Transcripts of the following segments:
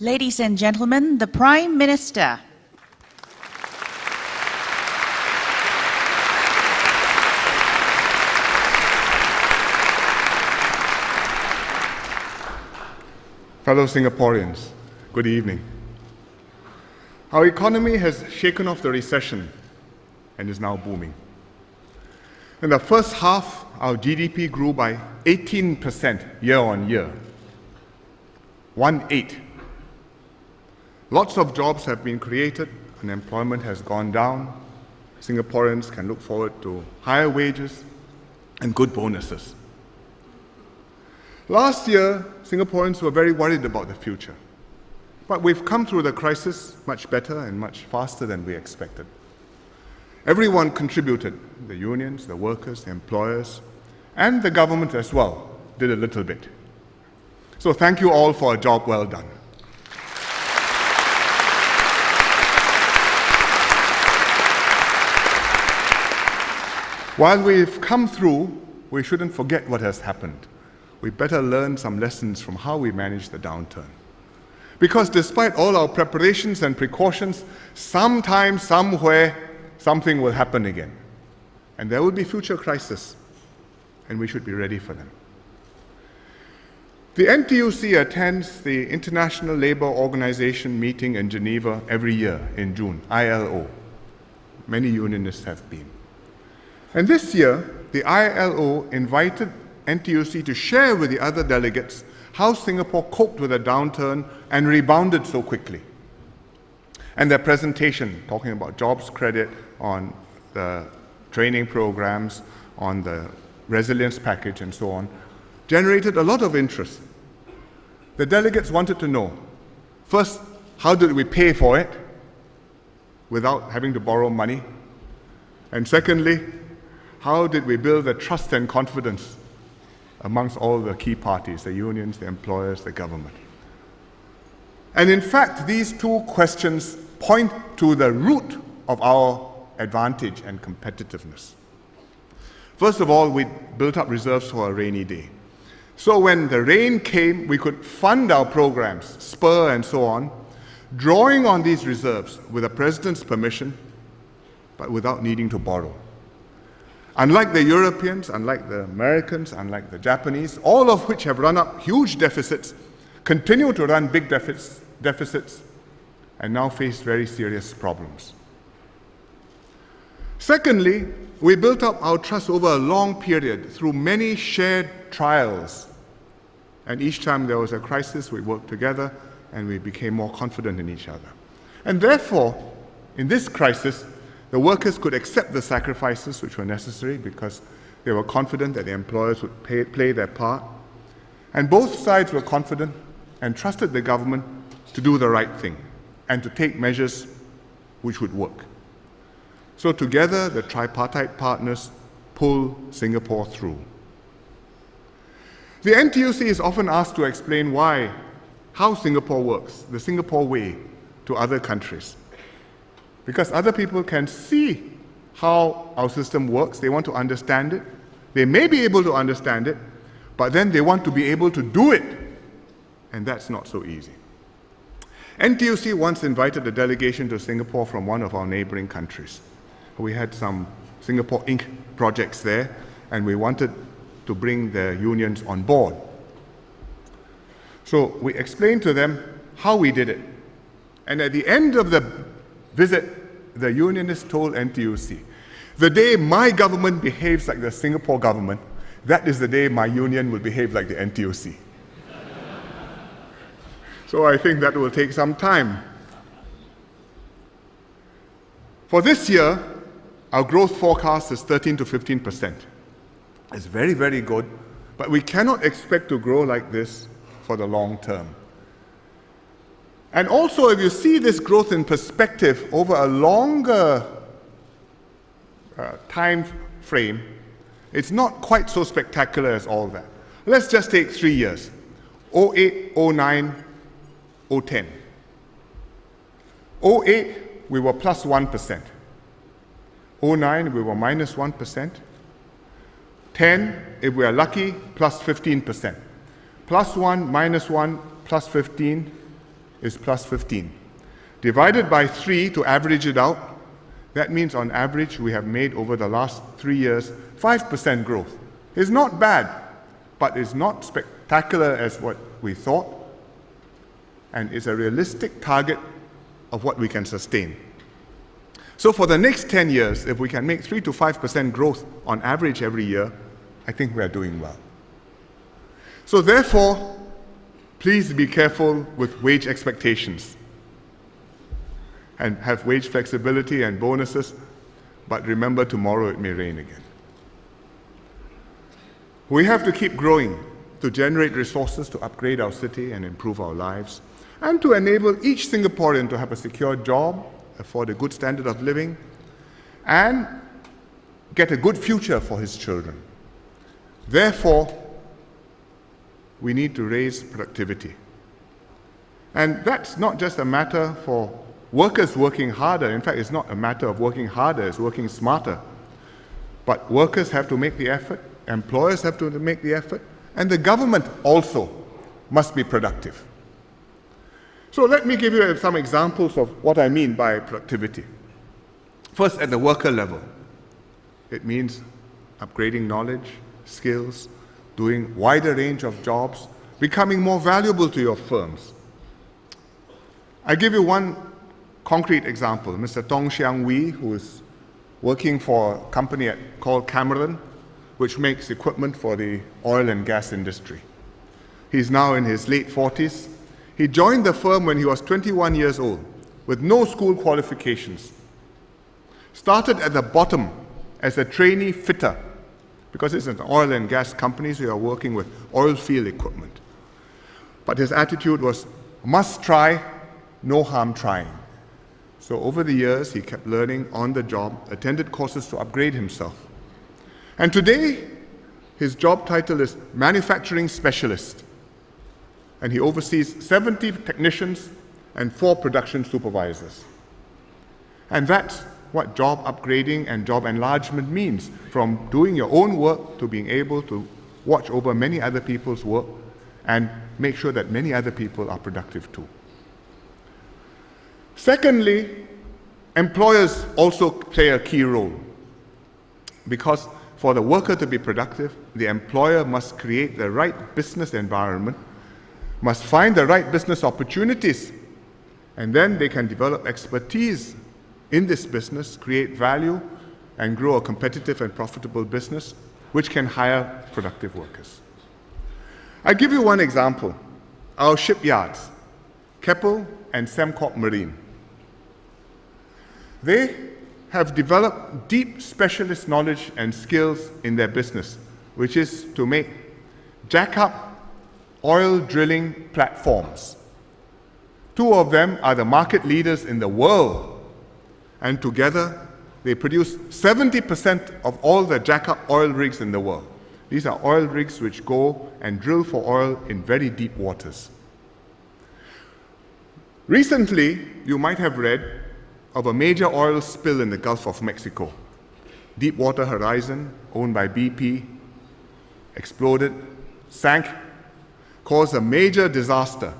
Ladies and gentlemen, the Prime Minister. Fellow Singaporeans, good evening. Our economy has shaken off the recession and is now booming. In the first half, our GDP grew by 18% year on year. 1/8. Lots of jobs have been created, unemployment has gone down, Singaporeans can look forward to higher wages and good bonuses. Last year, Singaporeans were very worried about the future, but we've come through the crisis much better and much faster than we expected. Everyone contributed, the unions, the workers, the employers, and the government as well did a little bit. So thank you all for a job well done. While we've come through, we shouldn't forget what has happened. We better learn some lessons from how we managed the downturn. Because despite all our preparations and precautions, sometime, somewhere, something will happen again. And there will be future crises, and we should be ready for them. The NTUC attends the International Labour Organization meeting in Geneva every year in June, ILO. Many unionists have been. And this year, the ILO invited NTUC to share with the other delegates how Singapore coped with a downturn and rebounded so quickly. And their presentation, talking about jobs credit, on the training programs, on the resilience package and so on, generated a lot of interest. The delegates wanted to know, first, how did we pay for it without having to borrow money? And secondly, how did we build the trust and confidence amongst all the key parties, the unions, the employers, the government? And in fact, these two questions point to the root of our advantage and competitiveness. First of all, we built up reserves for a rainy day. So when the rain came, we could fund our programs, Spur and so on, drawing on these reserves with the President's permission, but without needing to borrow. Unlike the Europeans, unlike the Americans, unlike the Japanese, all of which have run up huge deficits, continue to run big deficits, and now face very serious problems. Secondly, we built up our trust over a long period through many shared trials. And each time there was a crisis, we worked together and we became more confident in each other. And therefore, in this crisis, the workers could accept the sacrifices which were necessary because they were confident that the employers would play their part. And both sides were confident and trusted the government to do the right thing and to take measures which would work. So together, the tripartite partners pull Singapore through. The NTUC is often asked to explain how Singapore works, the Singapore way, to other countries. Because other people can see how our system works, they want to understand it, they may be able to understand it, but then they want to be able to do it, and that's not so easy. NTUC once invited a delegation to Singapore from one of our neighboring countries. We had some Singapore Inc. projects there, and we wanted to bring the unions on board. So we explained to them how we did it. And at the end of the visit, the unionists told NTUC, the day my government behaves like the Singapore government, that is the day my union will behave like the NTUC. So I think that will take some time. For this year, our growth forecast is 13 to 15%. It's very, very good, but we cannot expect to grow like this for the long term. And also, if you see this growth in perspective over a longer time frame, it's not quite so spectacular as all that. Let's just take 3 years, 08, 09, 010. 08, we were plus 1%. 09, we were minus 1%. 10, if we are lucky, plus 15%. Plus 1, minus 1, plus 15. is plus 15. Divided by 3 to average it out, that means on average we have made over the last 3 years 5% growth. It's not bad, but it's not spectacular as what we thought, and it's a realistic target of what we can sustain. So for the next 10 years, if we can make 3 to 5% growth on average every year, I think we are doing well. So therefore, please be careful with wage expectations and have wage flexibility and bonuses, but remember tomorrow it may rain again. We have to keep growing to generate resources to upgrade our city and improve our lives, and to enable each Singaporean to have a secure job, afford a good standard of living, and get a good future for his children. Therefore, we need to raise productivity. And that's not just a matter for workers working harder. In fact, it's not a matter of working harder, it's working smarter. But workers have to make the effort, employers have to make the effort, and the government also must be productive. So let me give you some examples of what I mean by productivity. First, at the worker level, it means upgrading knowledge, skills, doing wider range of jobs, becoming more valuable to your firms. I give you one concrete example. Mr. Tong Xiang Wee, who is working for a company called Cameron, which makes equipment for the oil and gas industry. He's now in his late 40s. He joined the firm when he was 21 years old, with no school qualifications. Started at the bottom as a trainee fitter, because it's an oil and gas company, so you're working with oil field equipment. But his attitude was, must try, no harm trying. So over the years, he kept learning on the job, attended courses to upgrade himself. And today, his job title is Manufacturing Specialist. And he oversees 70 technicians and 4 production supervisors. And that's what job upgrading and job enlargement means, from doing your own work to being able to watch over many other people's work and make sure that many other people are productive too. Secondly, employers also play a key role, because for the worker to be productive, the employer must create the right business environment, must find the right business opportunities, and then they can develop expertise in this business, create value, and grow a competitive and profitable business, which can hire productive workers. I'll give you one example. Our shipyards, Keppel and Sembcorp Marine. They have developed deep specialist knowledge and skills in their business, which is to make jack-up oil drilling platforms. 2 of them are the market leaders in the world, and together they produce 70% of all the jack-up oil rigs in the world. These are oil rigs which go and drill for oil in very deep waters. Recently, you might have read of a major oil spill in the Gulf of Mexico. Deepwater Horizon, owned by BP, exploded, sank, caused a major disaster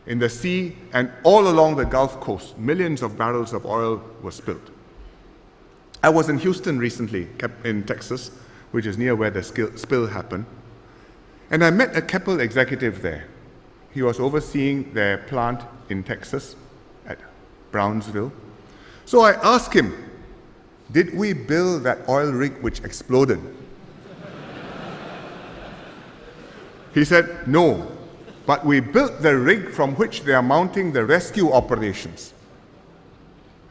in the sea and all along the Gulf Coast. Millions of barrels of oil were spilled. I was in Houston recently, in Texas, which is near where the spill happened, and I met a Keppel executive there. He was overseeing their plant in Texas at Brownsville. So I asked him, did we build that oil rig which exploded? He said, no, but we built the rig from which they are mounting the rescue operations.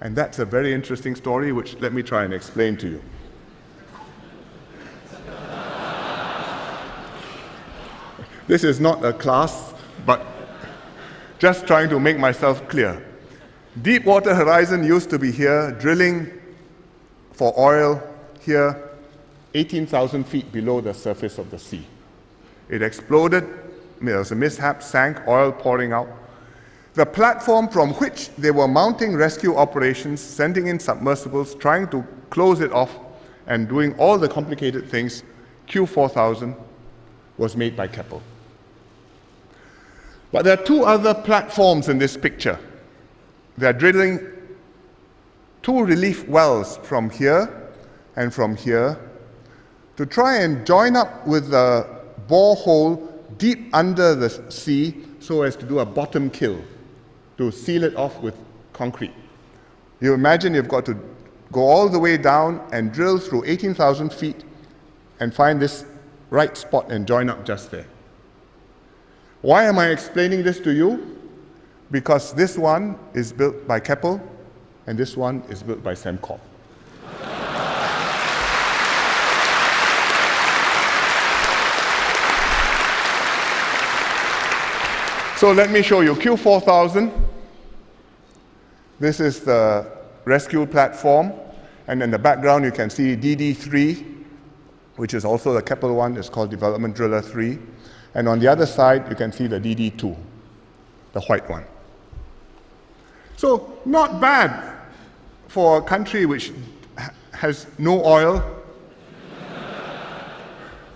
And that's a very interesting story, which let me try and explain to you. This is not a class, but just trying to make myself clear. Deepwater Horizon used to be here, drilling for oil here, 18,000 feet below the surface of the sea. It exploded, there was a mishap, sank, oil pouring out. The platform from which they were mounting rescue operations, sending in submersibles, trying to close it off, and doing all the complicated things, Q4000, was made by Keppel. But there are two other platforms in this picture. They are drilling two relief wells from here and from here to try and join up with the borehole deep under the sea so as to do a bottom kill, to seal it off with concrete. You imagine you've got to go all the way down and drill through 18,000 feet and find this right spot and join up just there. Why am I explaining this to you? Because this one is built by Keppel and this one is built by Sembcorp. So let me show you Q4000. This is the rescue platform, and in the background you can see DD3, which is also the Keppel one. It's called Development Driller 3. And on the other side you can see the DD2, the white one. So not bad for a country which has no oil,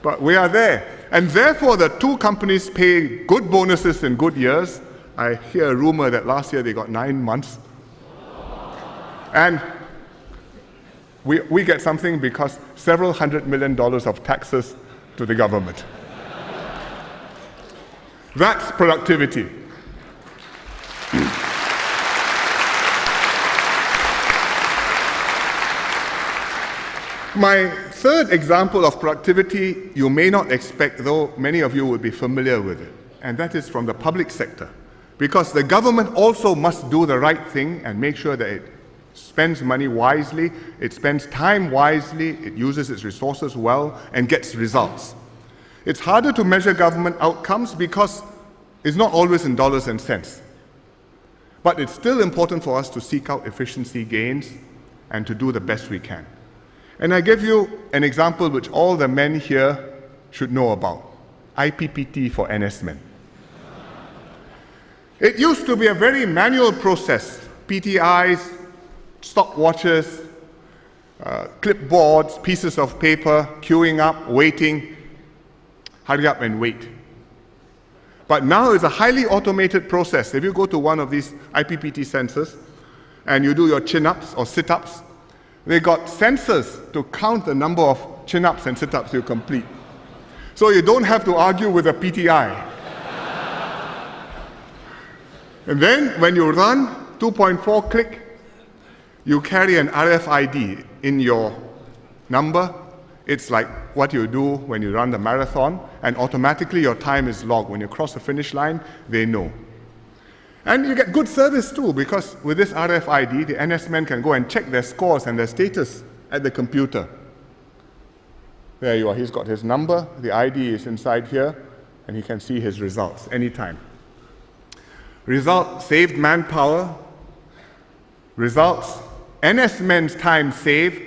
but we are there. And therefore the two companies pay good bonuses in good years. I hear a rumor that last year they got 9 months. And we get something because several $100 million of taxes to the government. That's productivity. My third example of productivity you may not expect, though many of you will be familiar with it, and that is from the public sector. Because the government also must do the right thing and make sure that it spends money wisely, it spends time wisely, it uses its resources well, and gets results. It's harder to measure government outcomes because it's not always in dollars and cents. But it's still important for us to seek out efficiency gains and to do the best we can. And I give you an example which all the men here should know about. IPPT for NS Men. It used to be a very manual process. PTIs, stopwatches, clipboards, pieces of paper, queuing up, waiting, hurry up and wait. But now it's a highly automated process. If you go to one of these IPPT centers and you do your chin-ups or sit-ups, they got sensors to count the number of chin-ups and sit-ups you complete. So you don't have to argue with a PTI. And then when you run 2.4 click, you carry an RFID in your number. It's like what you do when you run the marathon, and automatically your time is logged. When you cross the finish line, they know. And you get good service too, because with this RFID, the NS men can go and check their scores and their status at the computer. There you are, he's got his number, the ID is inside here, and he can see his results anytime. Result, saved manpower. Results, NS men's time saved.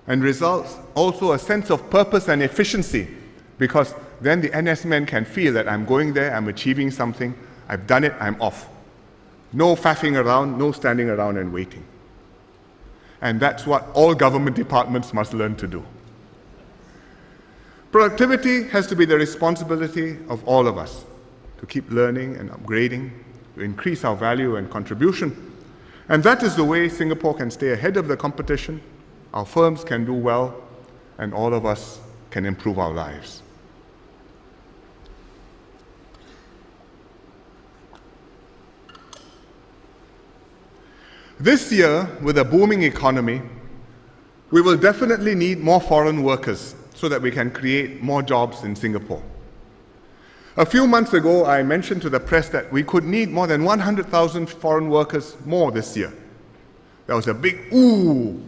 And results, also a sense of purpose and efficiency, because then the NS men can feel that I'm going there, I'm achieving something, I've done it, I'm off. No faffing around, no standing around and waiting. And that's what all government departments must learn to do. Productivity has to be the responsibility of all of us, to keep learning and upgrading, to increase our value and contribution. And that is the way Singapore can stay ahead of the competition, our firms can do well, and all of us can improve our lives. This year, with a booming economy, we will definitely need more foreign workers so that we can create more jobs in Singapore. A few months ago, I mentioned to the press that we could need more than 100,000 foreign workers more this year. There was a big ooh,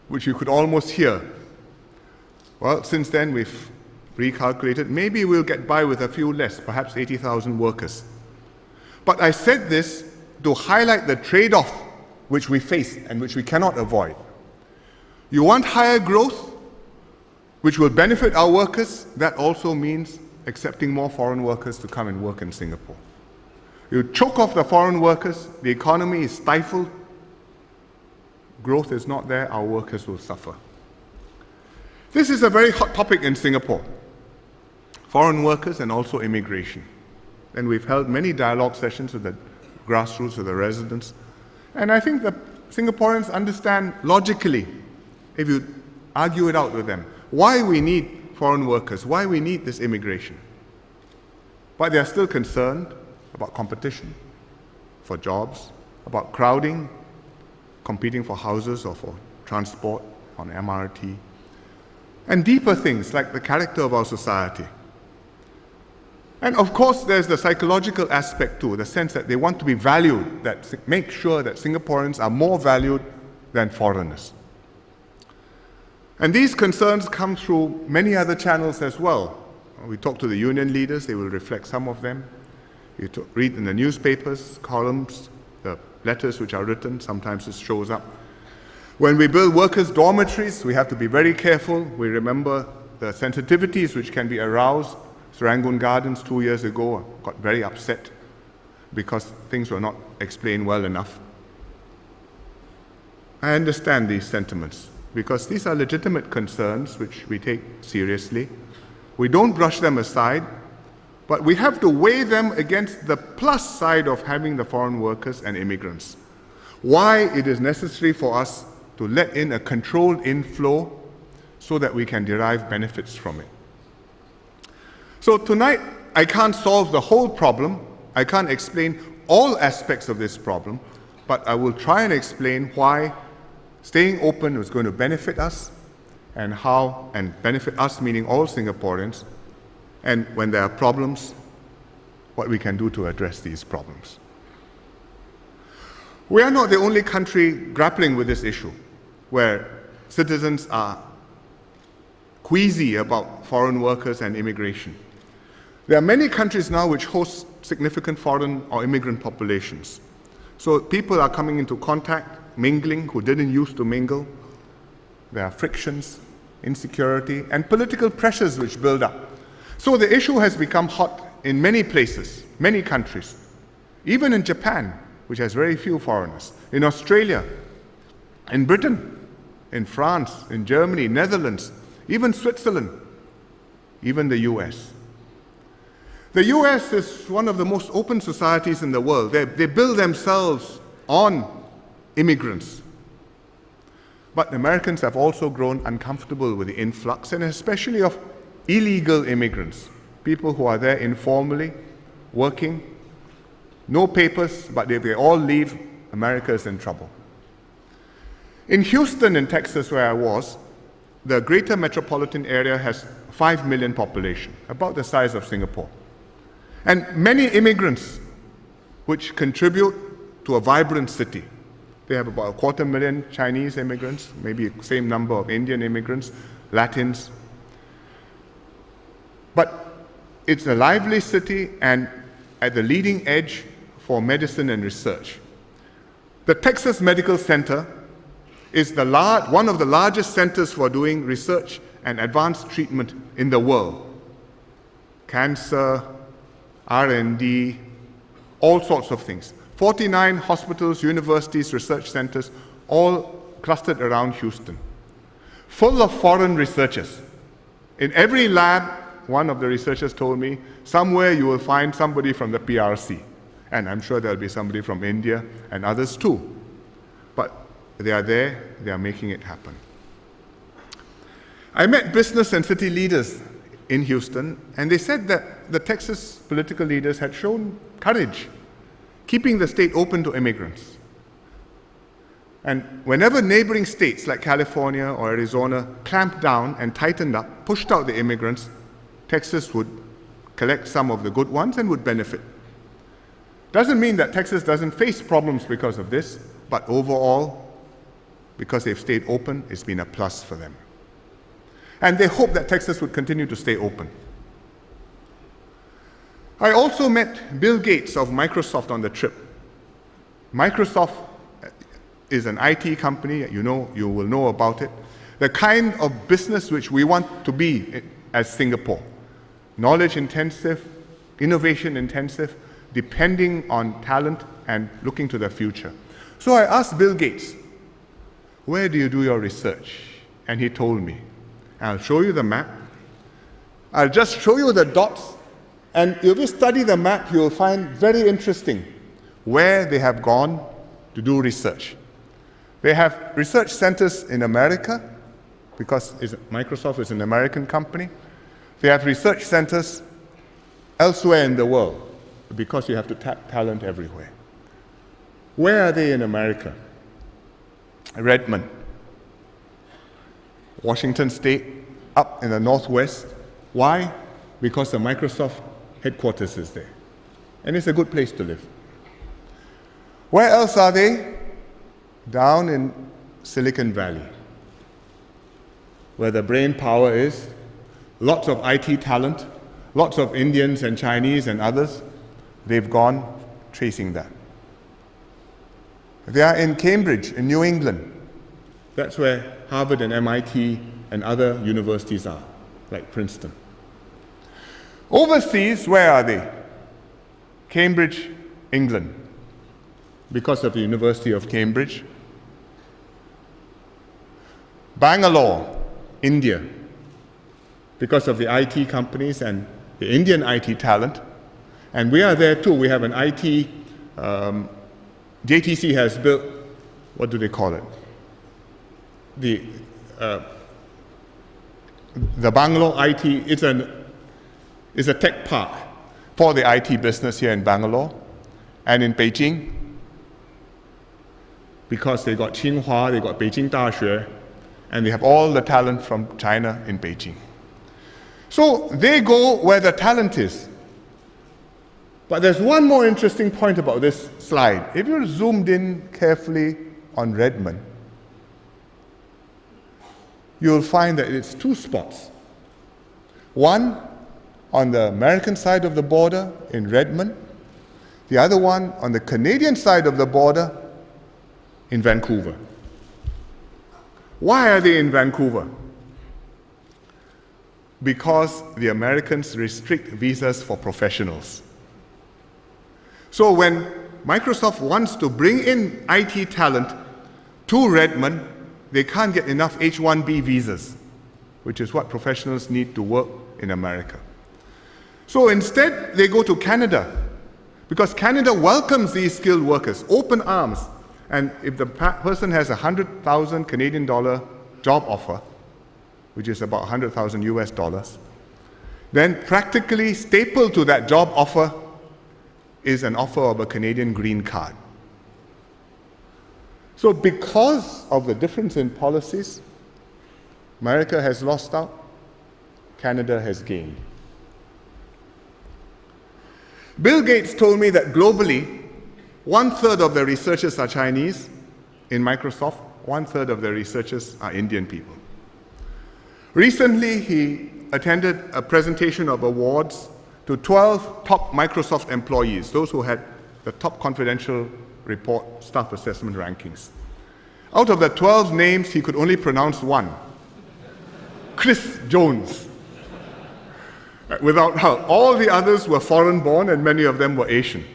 which you could almost hear. Well, since then we've recalculated. Maybe we'll get by with a few less, perhaps 80,000 workers. But I said this to highlight the trade-off which we face and which we cannot avoid. You want higher growth, which will benefit our workers. That also means accepting more foreign workers to come and work in Singapore. You choke off the foreign workers, the economy is stifled, growth is not there, our workers will suffer. This is a very hot topic in Singapore, foreign workers and also immigration. And we've held many dialogue sessions with the grassroots, with the residents. And I think the Singaporeans understand logically, if you argue it out with them, why we need foreign workers, why we need this immigration. But they are still concerned about competition for jobs, about crowding, competing for houses or for transport on MRT, and deeper things like the character of our society. And of course, there's the psychological aspect too, the sense that they want to be valued, that make sure that Singaporeans are more valued than foreigners. And these concerns come through many other channels as well. We talk to the union leaders, they will reflect some of them. You read in the newspapers, columns, the letters which are written, sometimes this shows up. When we build workers' dormitories, we have to be very careful. We remember the sensitivities which can be aroused. Serangoon Gardens 2 years ago got very upset because things were not explained well enough. I understand these sentiments because these are legitimate concerns which we take seriously. We don't brush them aside, but we have to weigh them against the plus side of having the foreign workers and immigrants. Why it is necessary for us to let in a controlled inflow so that we can derive benefits from it. So tonight, I can't solve the whole problem. I can't explain all aspects of this problem, but I will try and explain why staying open is going to benefit us and how, and benefit us meaning all Singaporeans, and when there are problems, what we can do to address these problems. We are not the only country grappling with this issue, where citizens are queasy about foreign workers and immigration. There are many countries now which host significant foreign or immigrant populations. So people are coming into contact, mingling, who didn't used to mingle. There are frictions, insecurity, and political pressures which build up. So the issue has become hot in many places, many countries. Even in Japan, which has very few foreigners. In Australia, in Britain, in France, in Germany, Netherlands, even Switzerland, even the US. The US is one of the most open societies in the world. They build themselves on immigrants. But Americans have also grown uncomfortable with the influx, and especially of illegal immigrants, people who are there informally, working, no papers, but if they all leave, America is in trouble. In Houston, in Texas, where I was, the greater metropolitan area has 5 million population, about the size of Singapore. And many immigrants, which contribute to a vibrant city. They have about 250,000 Chinese immigrants, maybe the same number of Indian immigrants, Latins. But it's a lively city and at the leading edge for medicine and research. The Texas Medical Center is one of the largest centers for doing research and advanced treatment in the world. Cancer, R&D, all sorts of things. 49 hospitals, universities, research centers, all clustered around Houston. Full of foreign researchers. In every lab, one of the researchers told me, somewhere you will find somebody from the PRC. And I'm sure there'll be somebody from India and others too. But they are there, they are making it happen. I met business and city leaders in Houston, and they said that the Texas political leaders had shown courage, keeping the state open to immigrants. And whenever neighboring states like California or Arizona clamped down and tightened up, pushed out the immigrants, Texas would collect some of the good ones and would benefit. Doesn't mean that Texas doesn't face problems because of this, but overall, because they've stayed open, it's been a plus for them. And they hope that Texas would continue to stay open. I also met Bill Gates of Microsoft on the trip. Microsoft is an IT company, you will know about it. The kind of business which we want to be as Singapore. Knowledge intensive, innovation intensive, depending on talent and looking to the future. So I asked Bill Gates, where do you do your research? And he told me. I'll show you the map. I'll just show you the dots And if you study the map, you'll find very interesting where they have gone to do research. They have research centers in America, because Microsoft is an American company. They have research centers elsewhere in the world, because you have to tap talent everywhere. Where are they in America? Redmond, Washington State, up in the northwest. Why? Because the Microsoft headquarters is there. And it's a good place to live. Where else are they? Down in Silicon Valley, where the brain power is, lots of IT talent, lots of Indians and Chinese and others. They've gone chasing that. They are in Cambridge, in New England. That's where Harvard and MIT and other universities are, like Princeton. Overseas, where are they? Cambridge, England, because of the University of Cambridge. Bangalore, India, because of the IT companies and the Indian IT talent. And we are there too. We have an IT, JTC has built, what do they call it? The Bangalore IT is a tech park for the IT business here in Bangalore and in Beijing, because they got Tsinghua, they got Beijing Daxue, and they have all the talent from China in Beijing. So they go where the talent is. But there's one more interesting point about this slide. If you're zoomed in carefully on Redmond, you'll find that it's two spots. One on the American side of the border in Redmond, the other one on the Canadian side of the border in Vancouver. Why are they in Vancouver? Because the Americans restrict visas for professionals. So when Microsoft wants to bring in IT talent to Redmond, they can't get enough H-1B visas, which is what professionals need to work in America. So instead, they go to Canada, because Canada welcomes these skilled workers, open arms. And if the person has a 100,000 Canadian dollar job offer, which is about 100,000 US dollars, then practically stapled to that job offer is an offer of a Canadian green card. So because of the difference in policies, America has lost out, Canada has gained. Bill Gates told me that globally, 1/3 of the researchers are Chinese in Microsoft, 1/3 of the researchers are Indian people. Recently, he attended a presentation of awards to 12 top Microsoft employees, those who had the top confidential report staff assessment rankings. Out of the 12 names, he could only pronounce one, Chris Jones, without help. All the others were foreign-born, and many of them were Asian.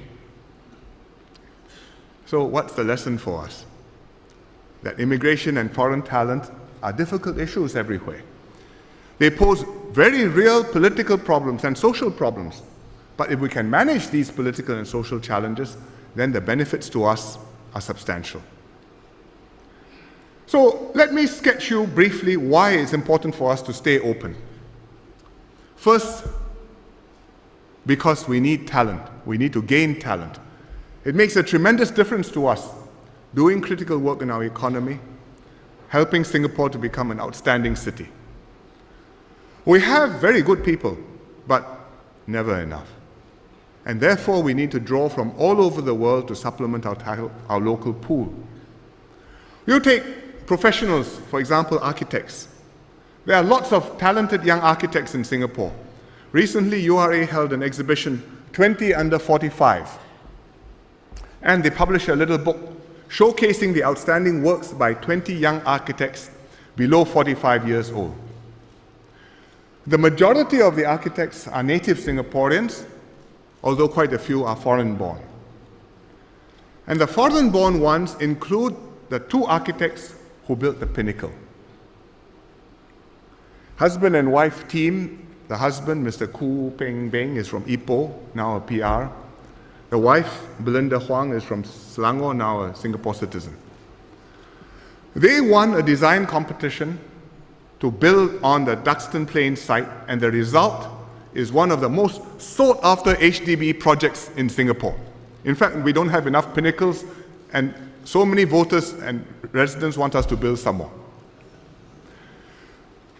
So what's the lesson for us? That immigration and foreign talent are difficult issues everywhere. They pose very real political problems and social problems. But if we can manage these political and social challenges, then the benefits to us are substantial. So let me sketch you briefly why it's important for us to stay open. First, because we need talent. We need to gain talent. It makes a tremendous difference to us doing critical work in our economy, helping Singapore to become an outstanding city. We have very good people, but never enough. And therefore, we need to draw from all over the world to supplement our local pool. You take professionals, for example, architects. There are lots of talented young architects in Singapore. Recently, URA held an exhibition, 20 Under 45. And they published a little book showcasing the outstanding works by 20 young architects below 45 years old. The majority of the architects are native Singaporeans, although quite a few are foreign-born. And the foreign-born ones include the two architects who built the Pinnacle. Husband and wife team The husband, Mr. Koo Peng Beng, is from Ipoh, now a PR. The wife, Belinda Huang, is from Selangor, now a Singapore citizen. They won a design competition to build on the Duxton Plains site, and the result is one of the most sought-after HDB projects in Singapore. In fact, we don't have enough pinnacles, and so many voters and residents want us to build some more.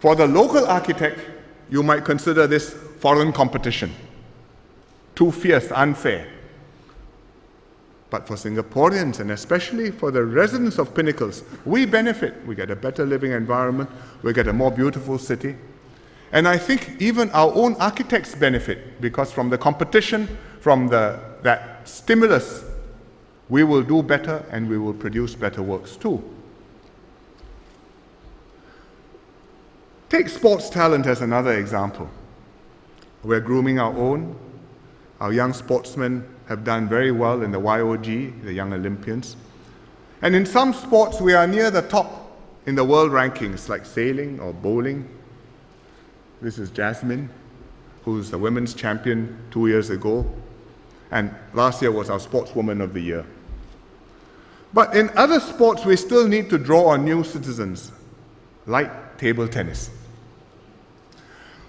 For the local architect, you might consider this foreign competition. Too fierce, unfair. But for Singaporeans, and especially for the residents of Pinnacles, we benefit. We get a better living environment, we get a more beautiful city. And I think even our own architects benefit, because from the competition, from that stimulus, we will do better and we will produce better works too. Take sports talent as another example. We're grooming our own. Our young sportsmen have done very well in the YOG, the Young Olympians. And in some sports, we are near the top in the world rankings, like sailing or bowling. This is Jasmine, who's the women's champion 2 years ago, and last year was our Sportswoman of the Year. But in other sports, we still need to draw on new citizens, like table tennis.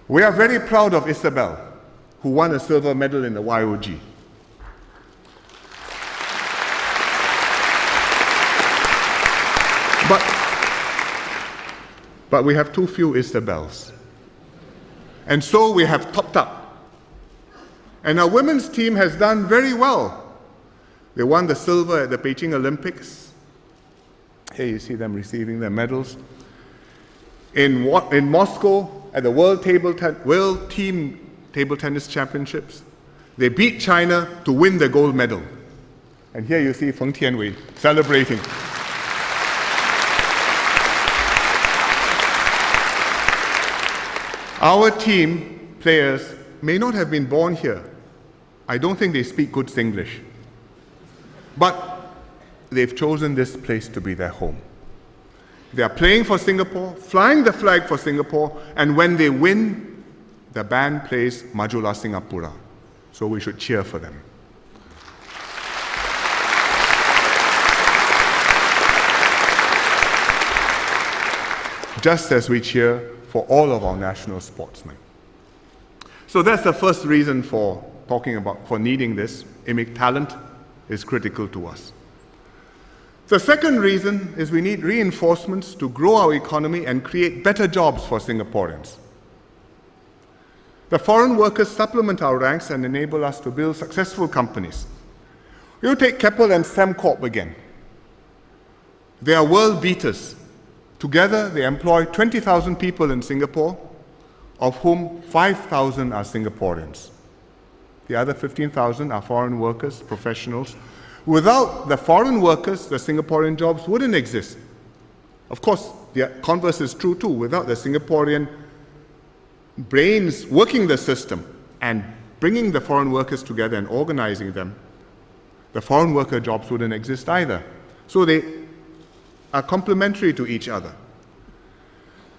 We are very proud of Isabel, who won a silver medal in the YOG. But we have too few Isabels. And so we have topped up. And our women's team has done very well. They won the silver at the Beijing Olympics. Here you see them receiving their medals. In Moscow, at the World Team Table Tennis Championships, they beat China to win the gold medal. And here you see Feng Tianwei celebrating. Our team players may not have been born here. I don't think they speak good Singlish. But they've chosen this place to be their home. They are playing for Singapore, flying the flag for Singapore, and when they win, the band plays Majulah Singapura. So we should cheer for them. Just as we cheer for all of our national sportsmen. So that's the first reason for needing this. IMIC talent is critical to us. The second reason is we need reinforcements to grow our economy and create better jobs for Singaporeans. The foreign workers supplement our ranks and enable us to build successful companies. You take Keppel and Sembcorp again. They are world beaters. Together, they employ 20,000 people in Singapore, of whom 5,000 are Singaporeans. The other 15,000 are foreign workers, professionals. Without the foreign workers, the Singaporean jobs wouldn't exist. Of course, the converse is true too. Without the Singaporean brains working the system and bringing the foreign workers together and organizing them, the foreign worker jobs wouldn't exist either. So they are complementary to each other.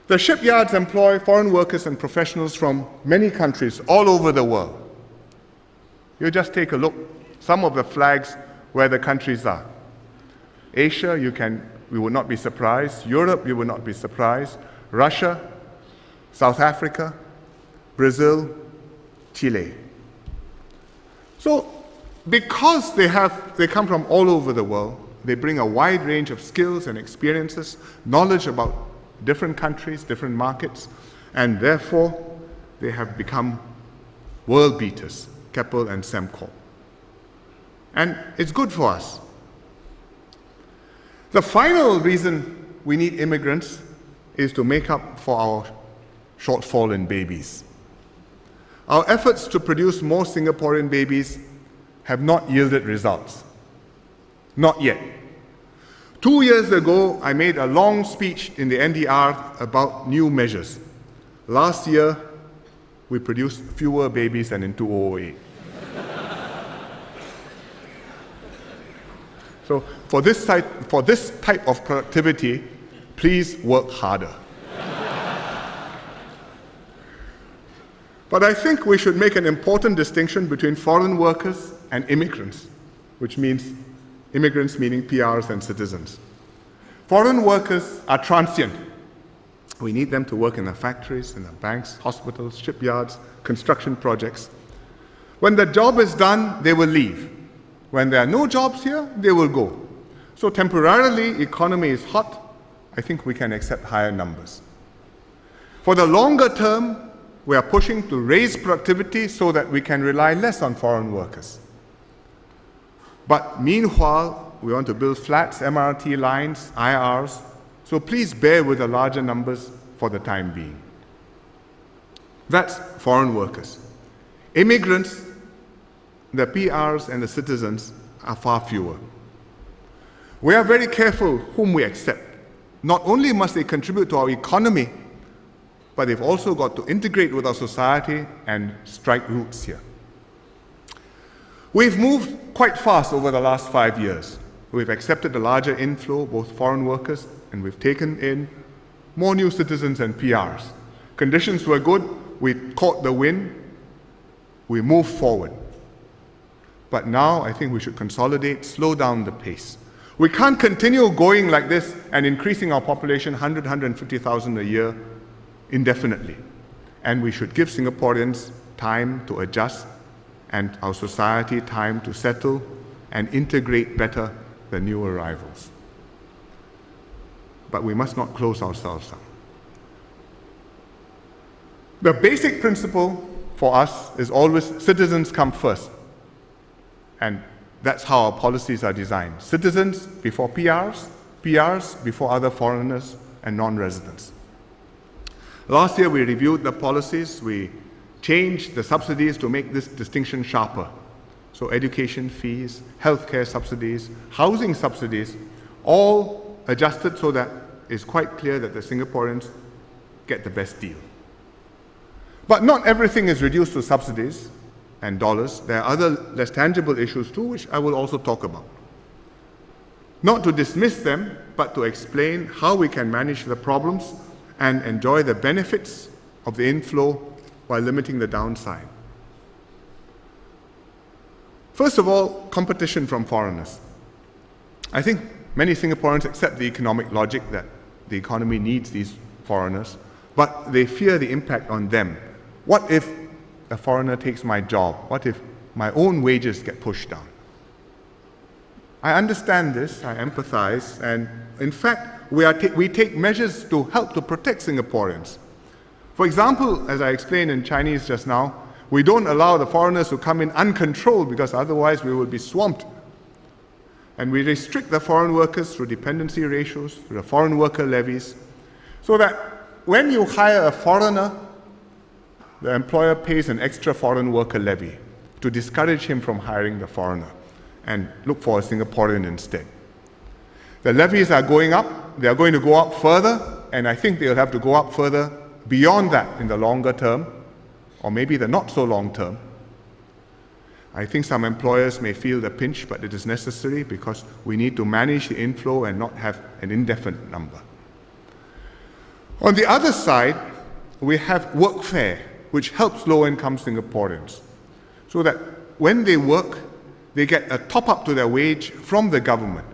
The shipyards employ foreign workers and professionals from many countries all over the world. You just take a look, some of the flags where the countries are. Asia, we would not be surprised. Europe, you would not be surprised. Russia, South Africa, Brazil, Chile. So, because they come from all over the world, they bring a wide range of skills and experiences, knowledge about different countries, different markets, and therefore they have become world beaters, Keppel and Sembcorp. And it's good for us. The final reason we need immigrants is to make up for our shortfall in babies. Our efforts to produce more Singaporean babies have not yielded results. Not yet. 2 years ago, I made a long speech in the NDR about new measures. Last year, we produced fewer babies than in 2008. So for this type of productivity, please work harder. But I think we should make an important distinction between foreign workers and immigrants, which means immigrants meaning PRs and citizens. Foreign workers are transient. We need them to work in the factories, in the banks, hospitals, shipyards, construction projects. When the job is done, they will leave. When there are no jobs here, they will go. So temporarily, economy is hot. I think we can accept higher numbers. For the longer term, we are pushing to raise productivity so that we can rely less on foreign workers. But meanwhile, we want to build flats, MRT lines, IRs, so please bear with the larger numbers for the time being. That's foreign workers. Immigrants, the PRs and the citizens are far fewer. We are very careful whom we accept. Not only must they contribute to our economy, but they've also got to integrate with our society and strike roots here. We've moved quite fast over the last 5 years. We've accepted a larger inflow, both foreign workers, and we've taken in more new citizens and PRs. Conditions were good, we caught the wind, we moved forward. But now I think we should consolidate, slow down the pace. We can't continue going like this and increasing our population 100, 150,000 a year indefinitely. And we should give Singaporeans time to adjust and our society time to settle and integrate better the new arrivals. But we must not close ourselves up. The basic principle for us is always citizens come first. And that's how our policies are designed. Citizens before PRs, PRs before other foreigners and non-residents. Last year we reviewed the policies. We changed the subsidies to make this distinction sharper. So education fees, healthcare subsidies, housing subsidies, all adjusted so that it's quite clear that the Singaporeans get the best deal. But not everything is reduced to subsidies and dollars. There are other less tangible issues too, which I will also talk about. Not to dismiss them, but to explain how we can manage the problems and enjoy the benefits of the inflow while limiting the downside. First of all, competition from foreigners. I think many Singaporeans accept the economic logic that the economy needs these foreigners, but they fear the impact on them. What if a foreigner takes my job? What if my own wages get pushed down? I understand this, I empathize, and in fact, we take measures to help to protect Singaporeans. For example, as I explained in Chinese just now, we don't allow the foreigners to come in uncontrolled because otherwise we will be swamped. And we restrict the foreign workers through dependency ratios, through the foreign worker levies, so that when you hire a foreigner, the employer pays an extra foreign worker levy to discourage him from hiring the foreigner and look for a Singaporean instead. The levies are going up, they are going to go up further, and I think they'll have to go up further beyond that in the longer term, or maybe the not so long term. I think some employers may feel the pinch, but it is necessary because we need to manage the inflow and not have an indefinite number. On the other side, we have workfare, which helps low-income Singaporeans, so that when they work, they get a top-up to their wage from the government.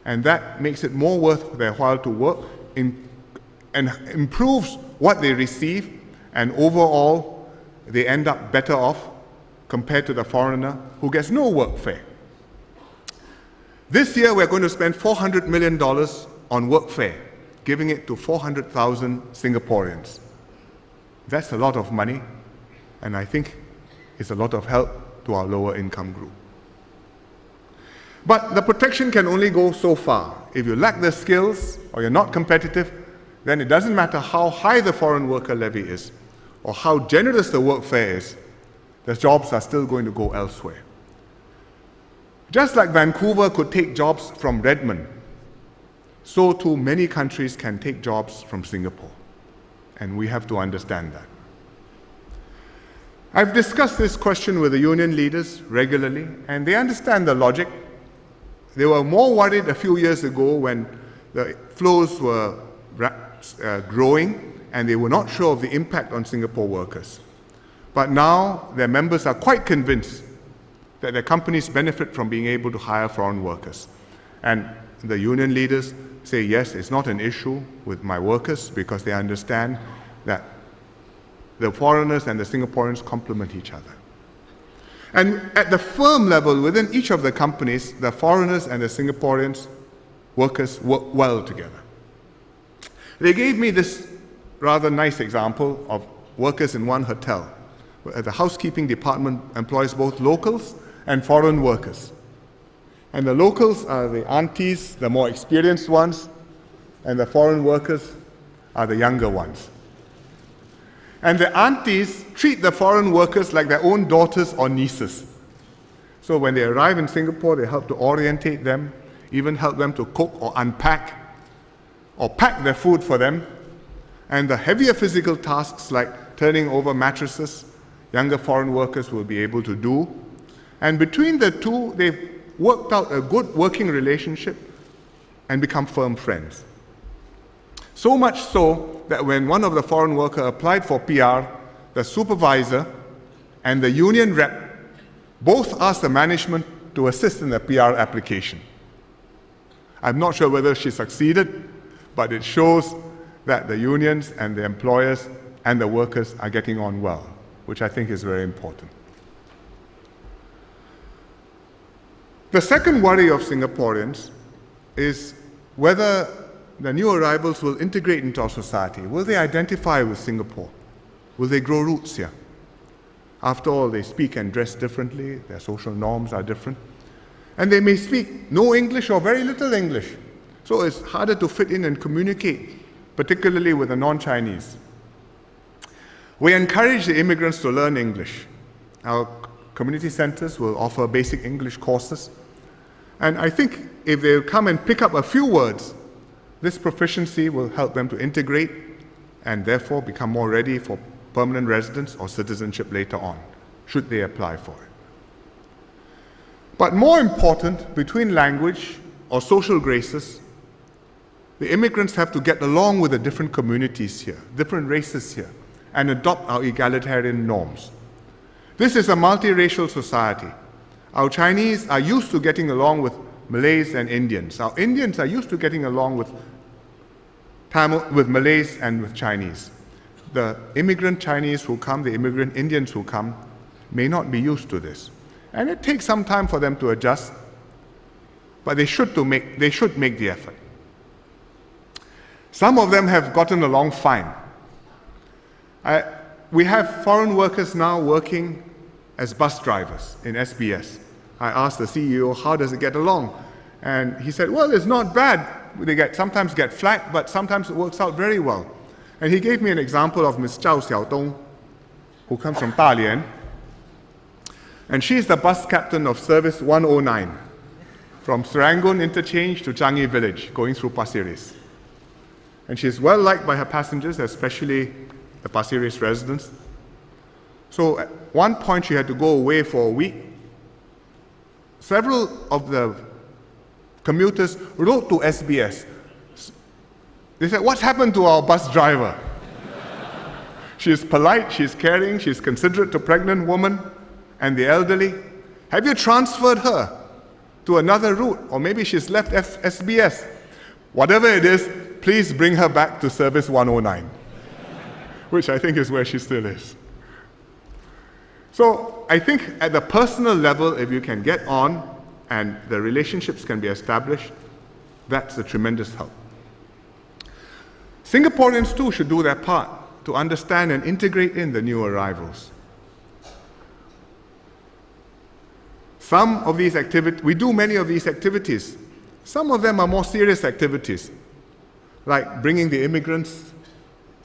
And that makes it more worth their while to work and improves what they receive, and overall, they end up better off compared to the foreigner who gets no workfare. This year, we're going to spend $400 million on workfare, giving it to 400,000 Singaporeans. That's a lot of money, and I think it's a lot of help to our lower income group. But the protection can only go so far. If you lack the skills or you're not competitive, then it doesn't matter how high the foreign worker levy is or how generous the workfare is, the jobs are still going to go elsewhere. Just like Vancouver could take jobs from Redmond, so too many countries can take jobs from Singapore. And we have to understand that. I've discussed this question with the union leaders regularly, and they understand the logic. They were more worried a few years ago when the flows were growing, and they were not sure of the impact on Singapore workers. but now their members are quite convinced that their companies benefit from being able to hire foreign workers. And the union leaders say, yes, it's not an issue with my workers because they understand that the foreigners and the Singaporeans complement each other. And at the firm level, within each of the companies, the foreigners and the Singaporeans workers work well together. They gave me this rather nice example of workers in one hotel. The housekeeping department employs both locals and foreign workers. And the locals are the aunties, the more experienced ones, and the foreign workers are the younger ones. And the aunties treat the foreign workers like their own daughters or nieces. So when they arrive in Singapore, they help to orientate them, even help them to cook or unpack, or pack their food for them. And the heavier physical tasks like turning over mattresses, younger foreign workers will be able to do. And between the two, they've worked out a good working relationship and become firm friends. So much so that when one of the foreign workers applied for PR, the supervisor and the union rep both asked the management to assist in the PR application. I'm not sure whether she succeeded, but it shows that the unions and the employers and the workers are getting on well, which I think is very important. The second worry of Singaporeans is whether the new arrivals will integrate into our society. Will they identify with Singapore? Will they grow roots here? After all, they speak and dress differently, their social norms are different, and they may speak no English or very little English. So it's harder to fit in and communicate, particularly with the non-Chinese. We encourage the immigrants to learn English. Our community centers will offer basic English courses. And I think if they'll come and pick up a few words, this proficiency will help them to integrate and therefore become more ready for permanent residence or citizenship later on, should they apply for it. But more important, between language or social graces, the immigrants have to get along with the different communities here, different races here, and adopt our egalitarian norms. This is a multiracial society. Our Chinese are used to getting along with Malays and Indians. Our Indians are used to getting along with Tamil, with Malays and with Chinese. The immigrant Chinese who come, the immigrant Indians who come, may not be used to this. And it takes some time for them to adjust, but they should make the effort. Some of them have gotten along fine. We have foreign workers now working as bus drivers in SBS. I asked the CEO, how does it get along? And he said, well, it's not bad. They sometimes get flack, but sometimes it works out very well. And he gave me an example of Ms. Zhao Xiaodong, who comes from Dalian. And she's the bus captain of Service 109, from Serangoon Interchange to Changi Village, going through Pasir Ris. And she's well liked by her passengers, especially the Pasir Ris residents. So at one point she had to go away for a week. Several of the commuters wrote to SBS. They said, what's happened to our bus driver? She's polite, she's caring, she's considerate to pregnant women and the elderly. Have you transferred her to another route? Or maybe she's left SBS. Whatever it is, please bring her back to Service 109, which I think is where she still is. So I think at the personal level, if you can get on and the relationships can be established, that's a tremendous help. Singaporeans too should do their part to understand and integrate in the new arrivals. Some of these activities, we do many of these activities. Some of them are more serious activities, like bringing the immigrants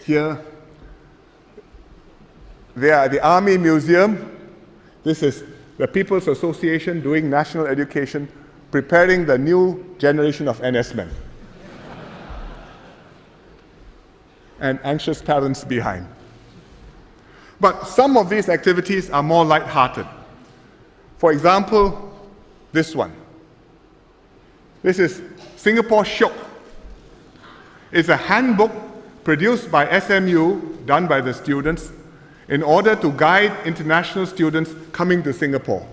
here. They are at the Army Museum. This is the People's Association doing national education, preparing the new generation of NS men. And anxious parents behind. But some of these activities are more light-hearted. For example, this one. This is Singapore Shiok. It's a handbook produced by SMU, done by the students, in order to guide international students coming to Singapore.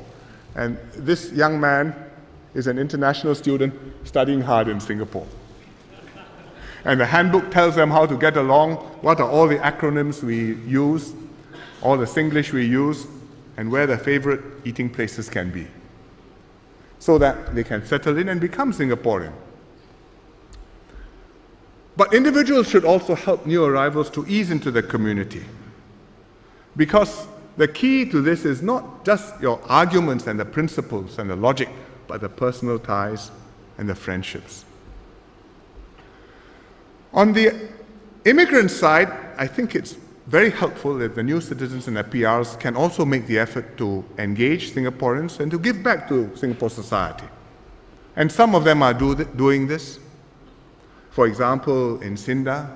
And this young man is an international student studying hard in Singapore. And the handbook tells them how to get along, what are all the acronyms we use, all the Singlish we use, and where their favorite eating places can be, so that they can settle in and become Singaporean. But individuals should also help new arrivals to ease into the community, because the key to this is not just your arguments and the principles and the logic, but the personal ties and the friendships. On the immigrant side, I think it's very helpful if the new citizens and the PRs can also make the effort to engage Singaporeans and to give back to Singapore society. And some of them are doing this. For example, in Sinda,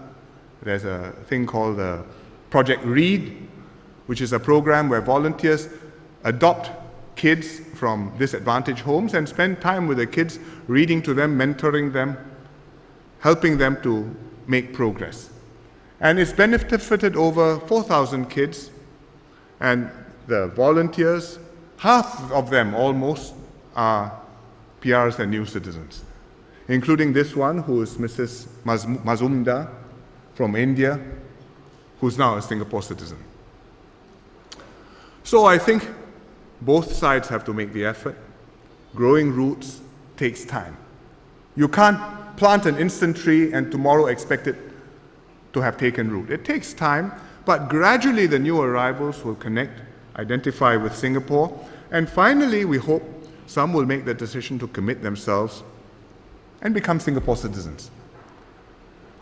there's a thing called Project READ, which is a program where volunteers adopt kids from disadvantaged homes and spend time with the kids, reading to them, mentoring them, helping them to make progress. And it's benefited over 4,000 kids, and the volunteers, half of them almost, are PRs and new citizens, including this one, who is Mrs. Mazumdar from India, who's now a Singapore citizen. So I think both sides have to make the effort. Growing roots takes time. You can't plant an instant tree and tomorrow expect it to have taken root. It takes time, but gradually the new arrivals will connect, identify with Singapore, and finally we hope some will make the decision to commit themselves and become Singapore citizens.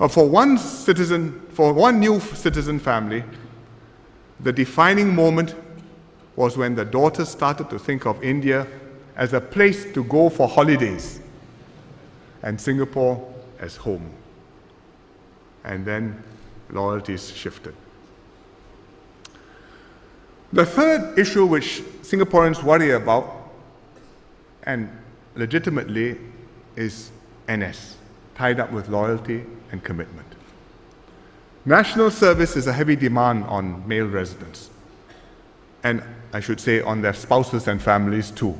For one new citizen family, the defining moment was when the daughters started to think of India as a place to go for holidays and Singapore as home. And then loyalties shifted. The third issue which Singaporeans worry about, and legitimately, is NS, tied up with loyalty and commitment. National service is a heavy demand on male residents, and I should say on their spouses and families too.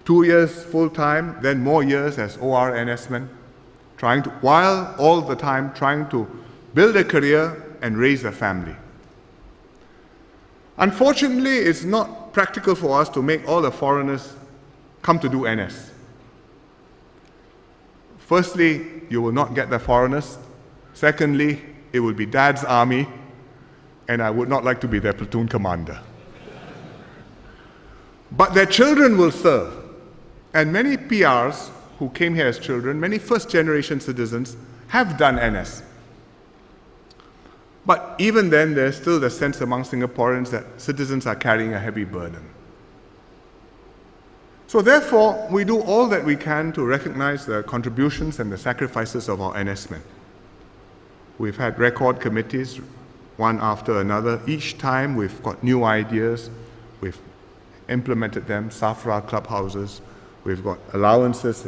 2 years full-time, then more years as ORNS men, while all the time trying to build a career and raise a family. Unfortunately, it's not practical for us to make all the foreigners come to do NS. Firstly, you will not get the foreigners. Secondly, it will be Dad's army, and I would not like to be their platoon commander. But their children will serve. And many PRs who came here as children, many first-generation citizens, have done NS. But even then, there's still the sense among Singaporeans that citizens are carrying a heavy burden. So therefore, we do all that we can to recognize the contributions and the sacrifices of our NS men. We've had record committees, one after another. Each time we've got new ideas, we've implemented them, SAFRA clubhouses, we've got allowances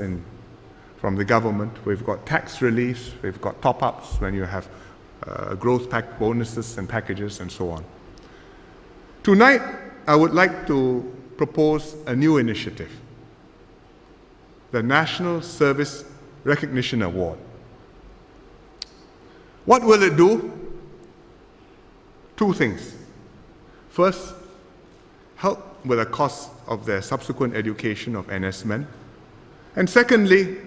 from the government, we've got tax reliefs, we've got top-ups when you have growth pack bonuses and packages and so on. Tonight, I would like to propose a new initiative, the National Service Recognition Award. What will it do? Two things. First, help with the cost of their subsequent education of NS men. And secondly,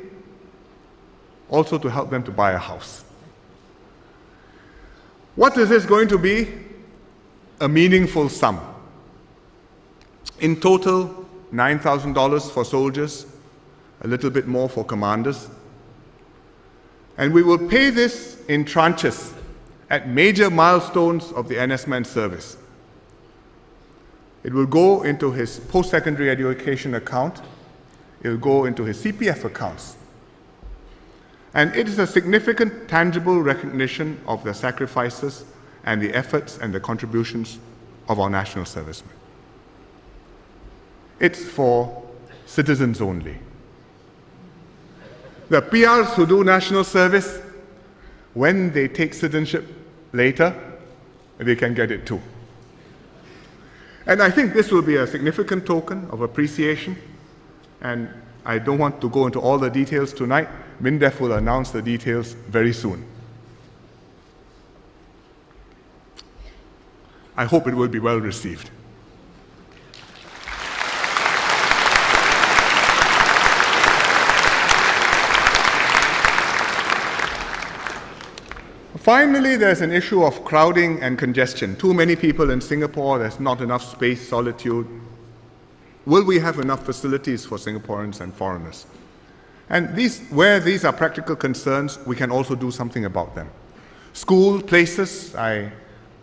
also to help them to buy a house. What is this going to be? A meaningful sum. In total, $9,000 for soldiers, a little bit more for commanders. And we will pay this in tranches at major milestones of the NS man service. It will go into his post-secondary education account. It will go into his CPF accounts. And it is a significant, tangible recognition of the sacrifices and the efforts and the contributions of our national servicemen. It's for citizens only. The PRs who do national service, when they take citizenship later, they can get it too. And I think this will be a significant token of appreciation, and I don't want to go into all the details tonight. MINDEF will announce the details very soon. I hope it will be well received. Finally, there's an issue of crowding and congestion. Too many people in Singapore, there's not enough space, solitude. Will we have enough facilities for Singaporeans and foreigners? And where these are practical concerns, we can also do something about them. School places, I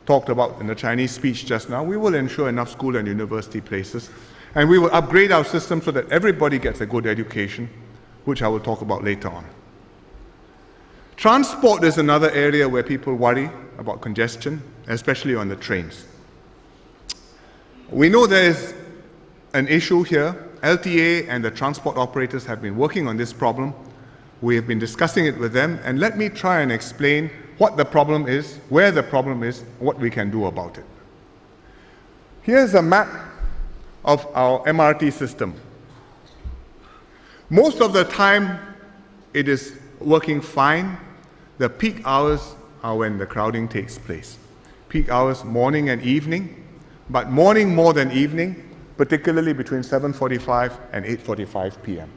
talked about in the Chinese speech just now, we will ensure enough school and university places, and we will upgrade our system so that everybody gets a good education, which I will talk about later on. Transport is another area where people worry about congestion, especially on the trains. We know there is an issue here. LTA and the transport operators have been working on this problem. We have been discussing it with them, and let me try and explain what the problem is, where the problem is, what we can do about it. Here's a map of our MRT system. Most of the time, it is working fine. The peak hours are when the crowding takes place. Peak hours, morning and evening, but morning more than evening, particularly between 7:45 and 8:45 p.m.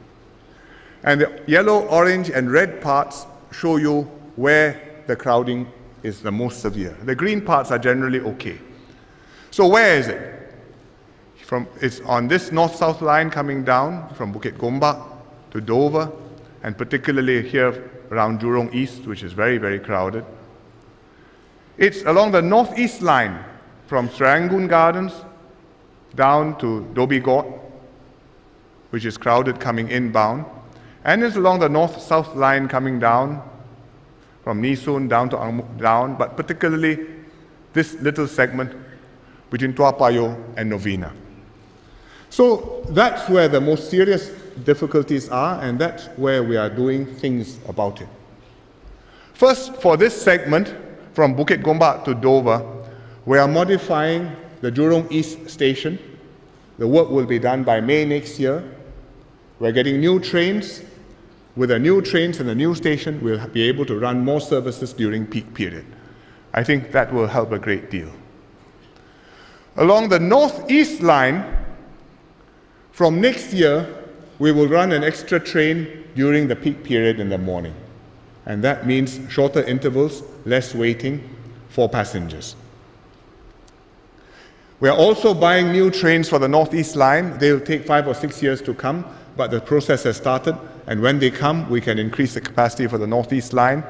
And the yellow, orange, and red parts show you where the crowding is the most severe. The green parts are generally okay. So where is it? It's on this north-south line coming down from Bukit Gombak to Dover, and particularly here around Jurong East, which is very, very crowded. It's along the northeast line from Serangoon Gardens down to Dhoby Ghaut, which is crowded coming inbound, and it's along the north-south line coming down from Nee Soon down to down, but particularly this little segment between Tua Payoh and Novena. So that's where the most serious difficulties are, and that's where we are doing things about it. First, for this segment from Bukit Gombak to Dover, we are modifying the Jurong East station. The work will be done by May next year. We're getting new trains. With the new trains and the new station, we'll be able to run more services during peak period. I think that will help a great deal. Along the northeast line, from next year, we will run an extra train during the peak period in the morning. And that means shorter intervals, less waiting for passengers. We are also buying new trains for the Northeast Line. They'll take 5 or 6 years to come, but the process has started. And when they come, we can increase the capacity for the Northeast Line,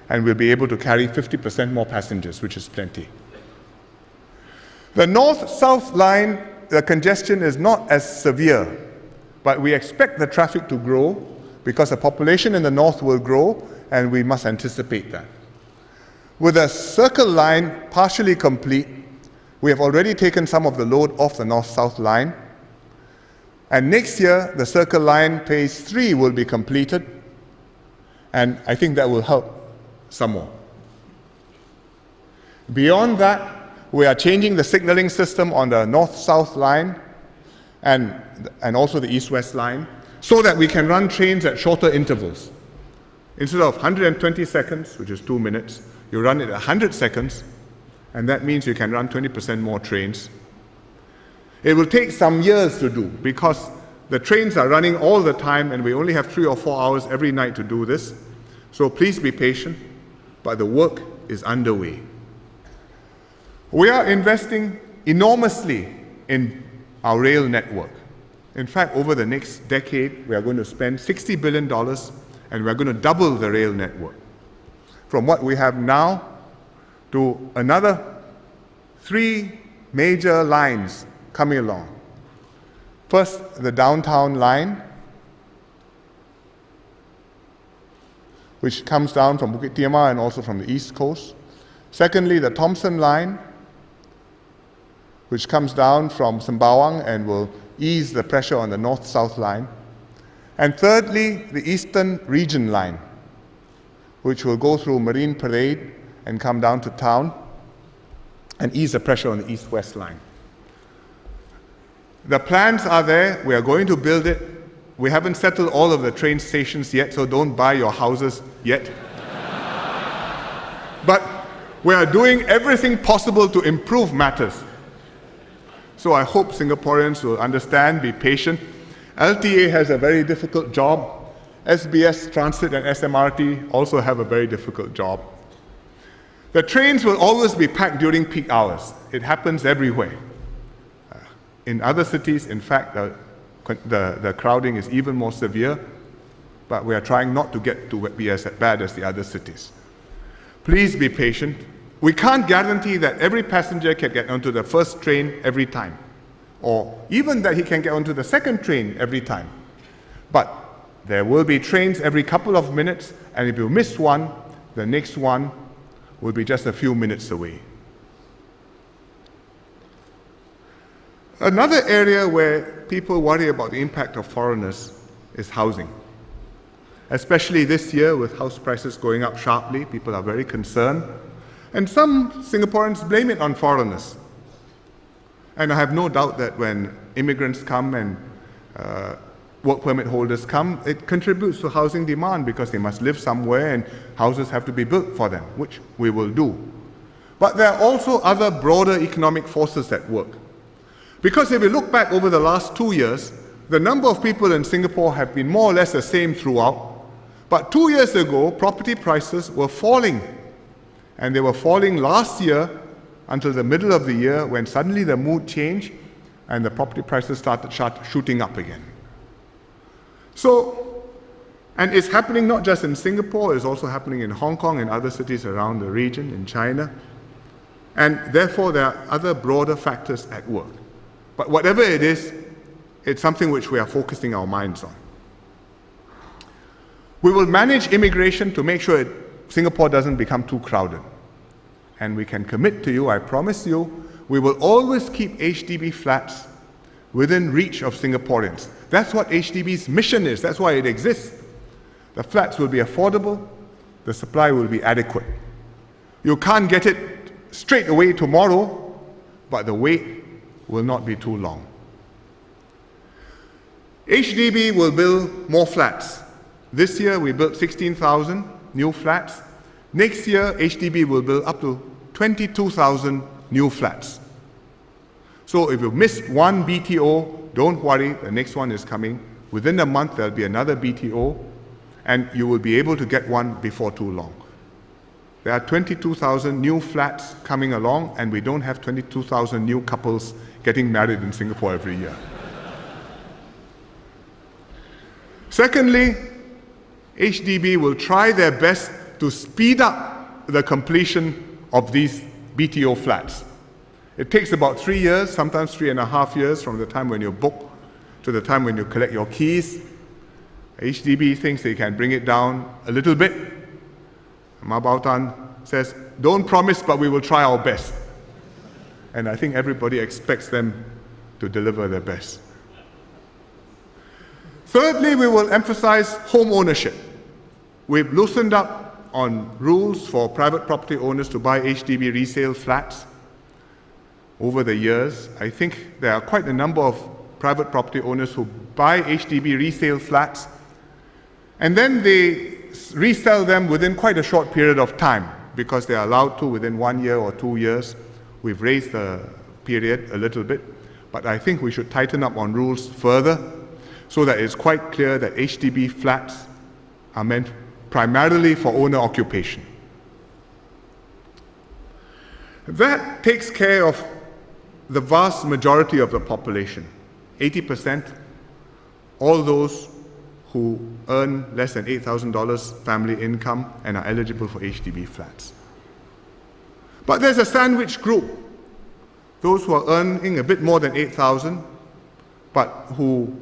and we'll be able to carry 50% more passengers, which is plenty. The North-South Line, the congestion is not as severe, but we expect the traffic to grow because the population in the north will grow, and we must anticipate that. With the Circle Line partially complete, we have already taken some of the load off the North-South Line, and next year the Circle Line Phase 3 will be completed, and I think that will help some more. Beyond that, we are changing the signaling system on the North-South Line and also the East-West Line so that we can run trains at shorter intervals. Instead of 120 seconds, which is 2 minutes, you run it at 100 seconds, and that means you can run 20% more trains. It will take some years to do because the trains are running all the time and we only have 3 or 4 hours every night to do this. So please be patient, but the work is underway. We are investing enormously in our rail network. In fact, over the next decade, we are going to spend $60 billion and we are going to double the rail network. From what we have now to another 3 major lines coming along. First, the downtown line, which comes down from Bukit Timah and also from the East Coast. Secondly, the Thomson line, which comes down from Sembawang and will ease the pressure on the North-South line. And thirdly, the Eastern Region line, which will go through Marine Parade and come down to town and ease the pressure on the East-West line. The plans are there. We are going to build it. We haven't settled all of the train stations yet, so don't buy your houses yet. But we are doing everything possible to improve matters. So I hope Singaporeans will understand, be patient. LTA has a very difficult job. SBS Transit and SMRT also have a very difficult job. The trains will always be packed during peak hours. It happens everywhere. In other cities, in fact, the crowding is even more severe, but we are trying not to get to be as bad as the other cities. Please be patient. We can't guarantee that every passenger can get onto the first train every time, or even that he can get onto the second train every time. But there will be trains every couple of minutes, and if you miss one, the next one will be just a few minutes away. Another area where people worry about the impact of foreigners is housing. Especially this year with house prices going up sharply, people are very concerned. And some Singaporeans blame it on foreigners. And I have no doubt that when immigrants come and work permit holders come, it contributes to housing demand because they must live somewhere and houses have to be built for them, which we will do. But there are also other broader economic forces at work. Because if we look back over the last 2 years, the number of people in Singapore have been more or less the same throughout. But 2 years ago, property prices were falling. And they were falling last year until the middle of the year when suddenly the mood changed and the property prices started shooting up again. So, and it's happening not just in Singapore, it's also happening in Hong Kong and other cities around the region, in China. And therefore, there are other broader factors at work. But whatever it is, it's something which we are focusing our minds on. We will manage immigration to make sure Singapore doesn't become too crowded. And we can commit to you, I promise you, we will always keep HDB flats within reach of Singaporeans. That's what HDB's mission is. That's why it exists. The flats will be affordable. The supply will be adequate. You can't get it straight away tomorrow, but the wait will not be too long. HDB will build more flats. This year we built 16,000 new flats. Next year HDB will build up to 22,000 new flats. So if you missed one BTO, don't worry, the next one is coming. Within a month there'll be another BTO and you will be able to get one before too long. There are 22,000 new flats coming along and we don't have 22,000 new couples getting married in Singapore every year. Secondly, HDB will try their best to speed up the completion of these BTO flats. It takes about 3 years, sometimes 3.5 years from the time when you book to the time when you collect your keys. HDB thinks they can bring it down a little bit. Ma Baotan says, don't promise, but we will try our best. And I think everybody expects them to deliver their best. Thirdly, we will emphasize home ownership. We've loosened up on rules for private property owners to buy HDB resale flats. Over the years, I think there are quite a number of private property owners who buy HDB resale flats and then they resell them within quite a short period of time because they are allowed to within 1 year or 2 years. We've raised the period a little bit, but I think we should tighten up on rules further so that it's quite clear that HDB flats are meant primarily for owner occupation. That takes care of the vast majority of the population, 80%, all those who earn less than $8,000 family income and are eligible for HDB flats. But there's a sandwich group, those who are earning a bit more than $8,000, but who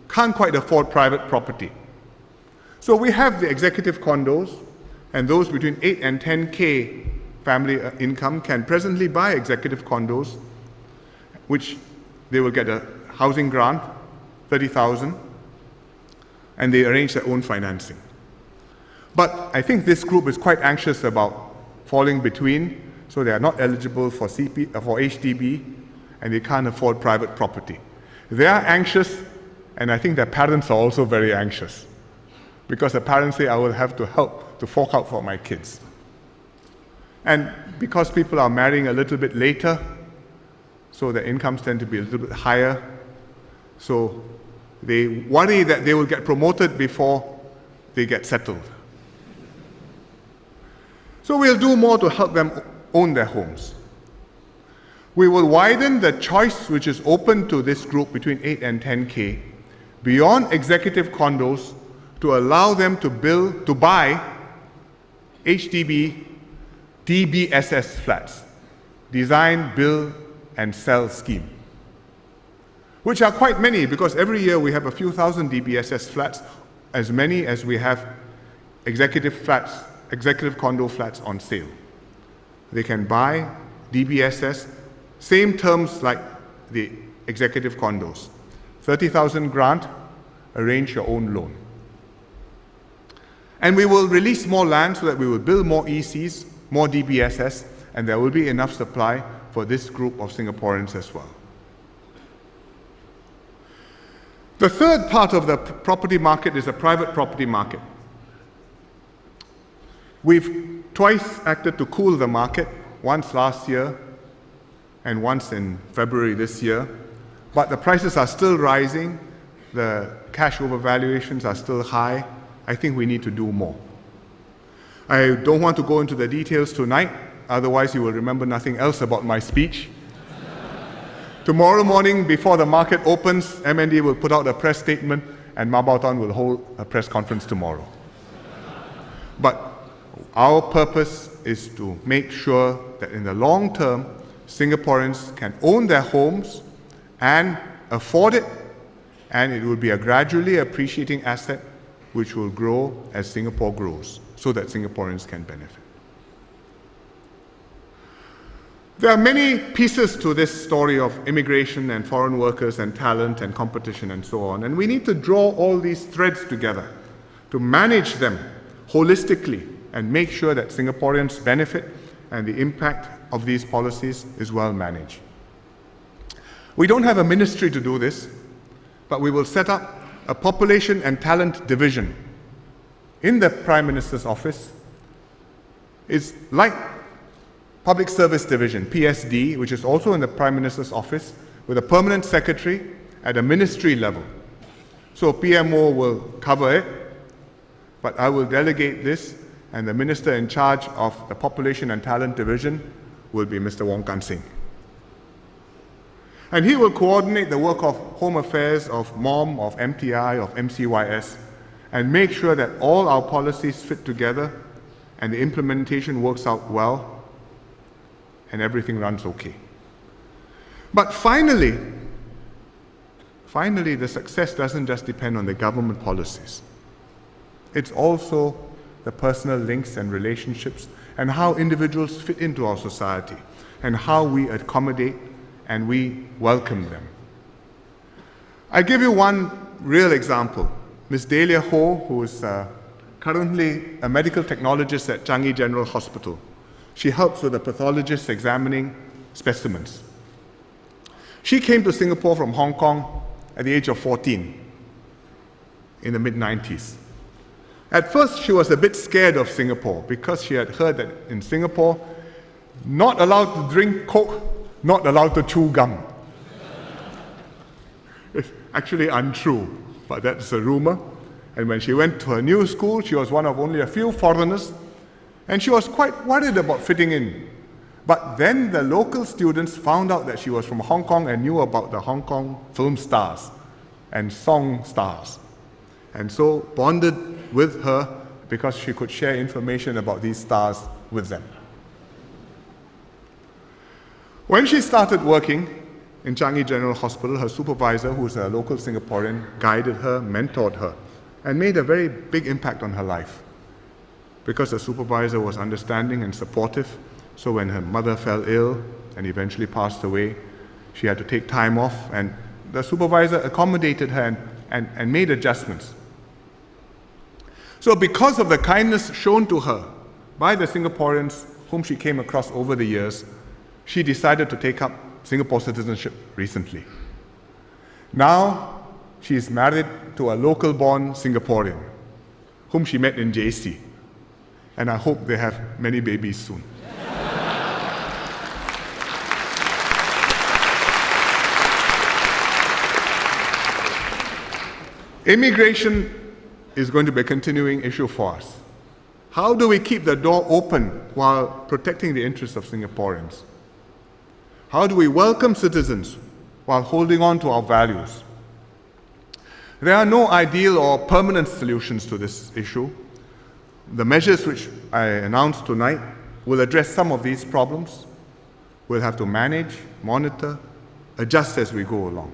can't quite afford private property. So we have the executive condos, and those between 8 and 10K family income can presently buy executive condos, which they will get a housing grant, 30,000, and they arrange their own financing. But I think this group is quite anxious about falling between, so they are not eligible for HDB, and they can't afford private property. They are anxious, and I think their parents are also very anxious, because the parents say, I will have to help to fork out for my kids. And because people are marrying a little bit later, so their incomes tend to be a little bit higher, so they worry that they will get promoted before they get settled. So we'll do more to help them own their homes. We will widen the choice which is open to this group between 8 and 10K beyond executive condos to allow them to buy HDB DBSS flats, Design, Build and Sell scheme, which are quite many because every year we have a few thousand DBSS flats, as many as we have executive condo flats on sale. They can buy DBSS, same terms like the executive condos. 30,000 grant, arrange your own loan. And we will release more land so that we will build more ECs, more DBSS, and there will be enough supply for this group of Singaporeans as well. The third part of the property market is the private property market. We've twice acted to cool the market, once last year and once in February this year, but the prices are still rising, the cash over valuations are still high. I think we need to do more. I don't want to go into the details tonight, otherwise you will remember nothing else about my speech. Tomorrow morning, before the market opens, MND will put out a press statement and Mabautan will hold a press conference tomorrow. But our purpose is to make sure that in the long term, Singaporeans can own their homes and afford it, and it will be a gradually appreciating asset which will grow as Singapore grows, so that Singaporeans can benefit. There are many pieces to this story of immigration and foreign workers and talent and competition and so on, and we need to draw all these threads together to manage them holistically and make sure that Singaporeans benefit and the impact of these policies is well managed. We don't have a ministry to do this, but we will set up a population and talent division in the Prime Minister's office. It's like Public Service Division, PSD, which is also in the Prime Minister's office, with a permanent secretary at a ministry level. So PMO will cover it, but I will delegate this, and the minister in charge of the Population and Talent Division will be Mr. Wong Kan Seng. And he will coordinate the work of Home Affairs, of MOM, of MTI, of MCYS, and make sure that all our policies fit together and the implementation works out well and everything runs okay. But finally, the success doesn't just depend on the government policies. It's also the personal links and relationships and how individuals fit into our society and how we accommodate and we welcome them. I give you one real example. Ms. Delia Ho, who is currently a medical technologist at Changi General Hospital. She helps with the pathologists examining specimens. She came to Singapore from Hong Kong at the age of 14 in the mid-90s. At first, she was a bit scared of Singapore because she had heard that in Singapore, not allowed to drink Coke, not allowed to chew gum. It's actually untrue, but that's a rumor. And when she went to her new school, she was one of only a few foreigners, and she was quite worried about fitting in. But then the local students found out that she was from Hong Kong and knew about the Hong Kong film stars and song stars, and so bonded with her because she could share information about these stars with them. When she started working in Changi General Hospital, her supervisor, who was a local Singaporean, guided her, mentored her, and made a very big impact on her life. Because the supervisor was understanding and supportive, so when her mother fell ill and eventually passed away, she had to take time off, and the supervisor accommodated her and made adjustments. So because of the kindness shown to her by the Singaporeans whom she came across over the years, she decided to take up Singapore citizenship recently. Now, she is married to a local-born Singaporean, whom she met in JC. And I hope they have many babies soon. Immigration is going to be a continuing issue for us. How do we keep the door open while protecting the interests of Singaporeans? How do we welcome citizens while holding on to our values? There are no ideal or permanent solutions to this issue. The measures which I announced tonight will address some of these problems. We'll have to manage, monitor, adjust as we go along.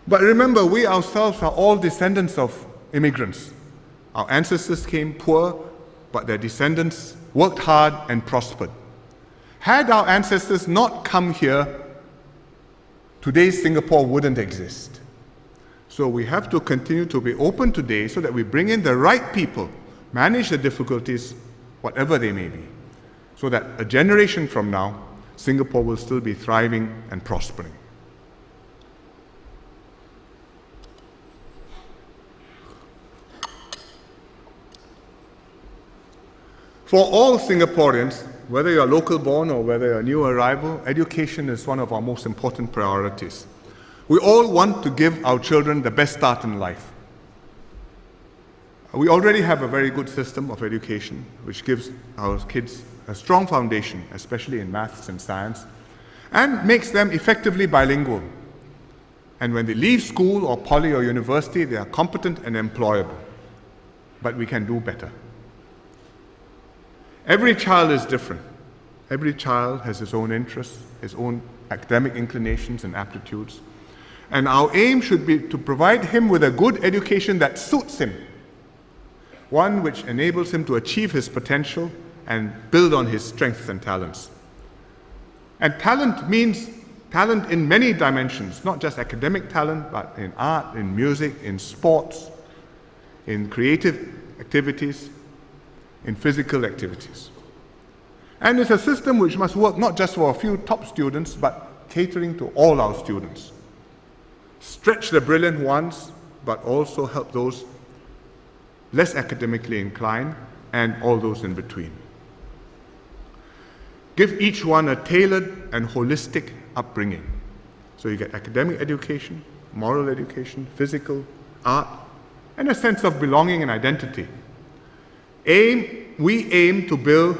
But remember, we ourselves are all descendants of immigrants. Our ancestors came poor, but their descendants worked hard and prospered. Had our ancestors not come here, today's Singapore wouldn't exist. So we have to continue to be open today so that we bring in the right people, manage the difficulties, whatever they may be, so that a generation from now, Singapore will still be thriving and prospering. For all Singaporeans, whether you're local born or whether you're a new arrival, education is one of our most important priorities. We all want to give our children the best start in life. We already have a very good system of education which gives our kids a strong foundation, especially in maths and science, and makes them effectively bilingual. And when they leave school or poly or university, they are competent and employable. But we can do better. Every child is different. Every child has his own interests, his own academic inclinations and aptitudes. And our aim should be to provide him with a good education that suits him, one which enables him to achieve his potential and build on his strengths and talents. And talent means talent in many dimensions, not just academic talent, but in art, in music, in sports, in creative activities, in physical activities. And it's a system which must work not just for a few top students, but catering to all our students. Stretch the brilliant ones, but also help those less academically inclined and all those in between. Give each one a tailored and holistic upbringing. So you get academic education, moral education, physical, art, and a sense of belonging and identity. We aim to build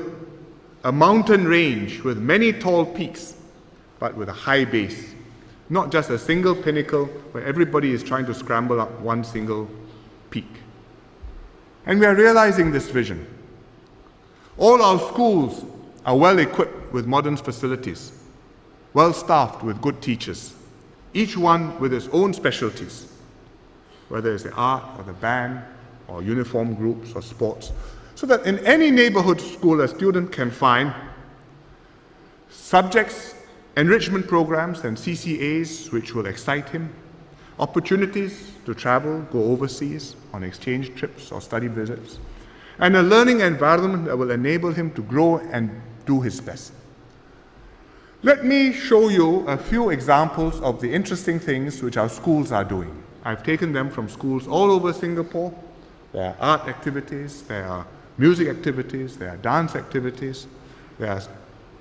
a mountain range with many tall peaks, but with a high base. Not just a single pinnacle where everybody is trying to scramble up one single peak. And we are realizing this vision. All our schools are well equipped with modern facilities, well staffed with good teachers, each one with its own specialties, whether it's the art or the band or uniform groups or sports, so that in any neighborhood school a student can find subjects, enrichment programs and CCAs which will excite him, opportunities to travel, go overseas on exchange trips or study visits, and a learning environment that will enable him to grow and do his best. Let me show you a few examples of the interesting things which our schools are doing. I've taken them from schools all over Singapore. There are art activities, there are music activities, there are dance activities, there are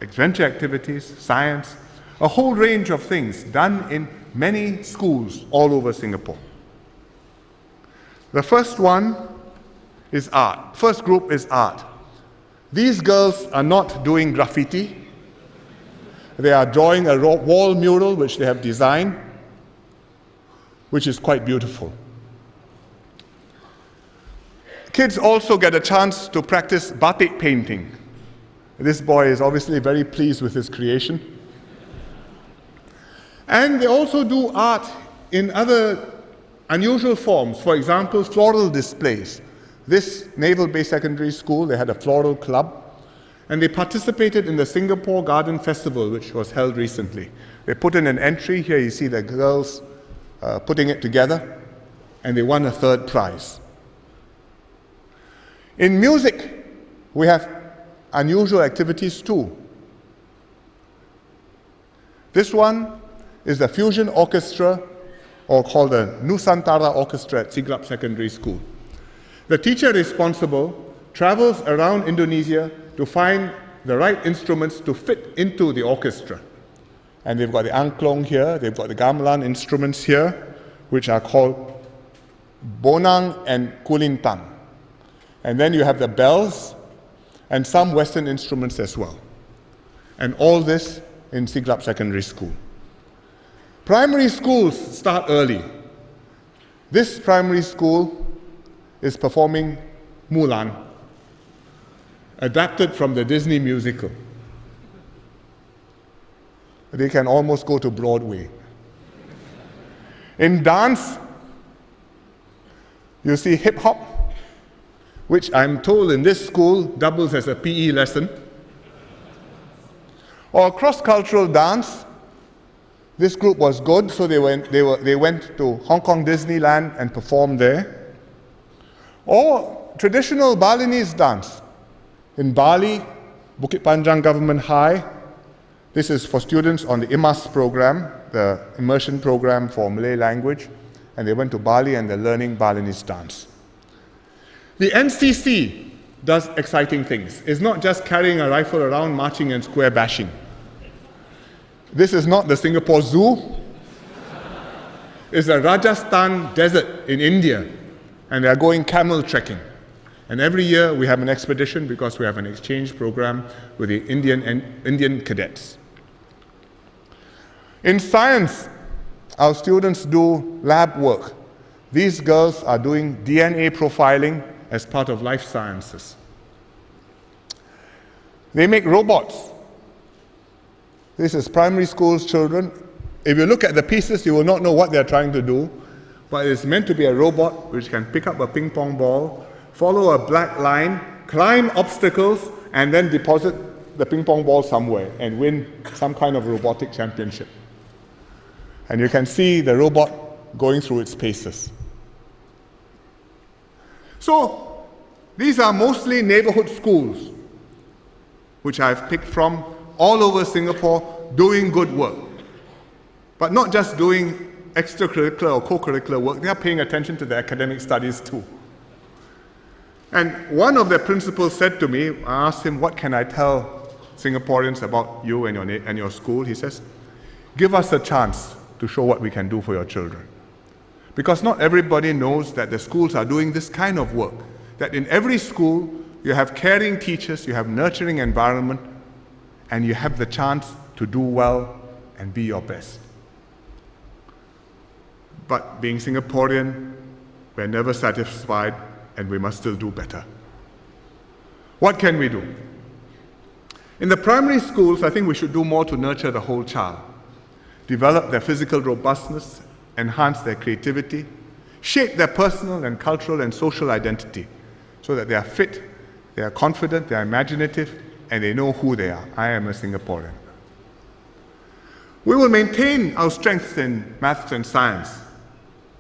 adventure activities, science, a whole range of things done in many schools all over Singapore. The first one is art. First group is art. These girls are not doing graffiti. They are drawing a wall mural which they have designed, which is quite beautiful. Kids also get a chance to practice batik painting. This boy is obviously very pleased with his creation. And they also do art in other unusual forms. For example, floral displays. This Naval Base Secondary School, they had a floral club, and they participated in the Singapore Garden Festival, which was held recently. They put in an entry. Here you see the girls putting it together, and they won a third prize. In music, we have unusual activities too. This one is the fusion orchestra, or called the Nusantara Orchestra at Siglap Secondary School. The teacher responsible travels around Indonesia to find the right instruments to fit into the orchestra. And they've got the angklung here, they've got the gamelan instruments here, which are called bonang and kulintang. And then you have the bells and some Western instruments as well. And all this in Siglap Secondary School. Primary schools start early. This primary school is performing Mulan, adapted from the Disney musical. They can almost go to Broadway. In dance, you see hip hop, which I'm told in this school doubles as a PE lesson. Or cross-cultural dance. This group was good, so they went to Hong Kong Disneyland and performed there. Or traditional Balinese dance. In Bali, Bukit Panjang Government High, this is for students on the IMAS program, the immersion program for Malay language, and they went to Bali and they're learning Balinese dance. The NCC does exciting things. It's not just carrying a rifle around, marching and square bashing. This is not the Singapore Zoo. It's the Rajasthan desert in India, and they're going camel trekking. And every year we have an expedition because we have an exchange program with the Indian cadets. In science, our students do lab work. These girls are doing DNA profiling as part of life sciences. They make robots. This is primary school children. If you look at the pieces, you will not know what they're trying to do, but it's meant to be a robot which can pick up a ping pong ball, follow a black line, climb obstacles, and then deposit the ping pong ball somewhere and win some kind of robotic championship. And you can see the robot going through its paces. So, these are mostly neighborhood schools, which I've picked from all over Singapore, doing good work. But not just doing extracurricular or co-curricular work, they are paying attention to the academic studies too. And one of the principals said to me, I asked him, what can I tell Singaporeans about you and your school? He says, give us a chance to show what we can do for your children. Because not everybody knows that the schools are doing this kind of work. That in every school, you have caring teachers, you have nurturing environment, and you have the chance to do well and be your best. But being Singaporean, we're never satisfied, and we must still do better. What can we do? In the primary schools, I think we should do more to nurture the whole child. Develop their physical robustness, enhance their creativity, shape their personal and cultural and social identity so that they are fit, they are confident, they are imaginative, and they know who they are. I am a Singaporean. We will maintain our strengths in maths and science,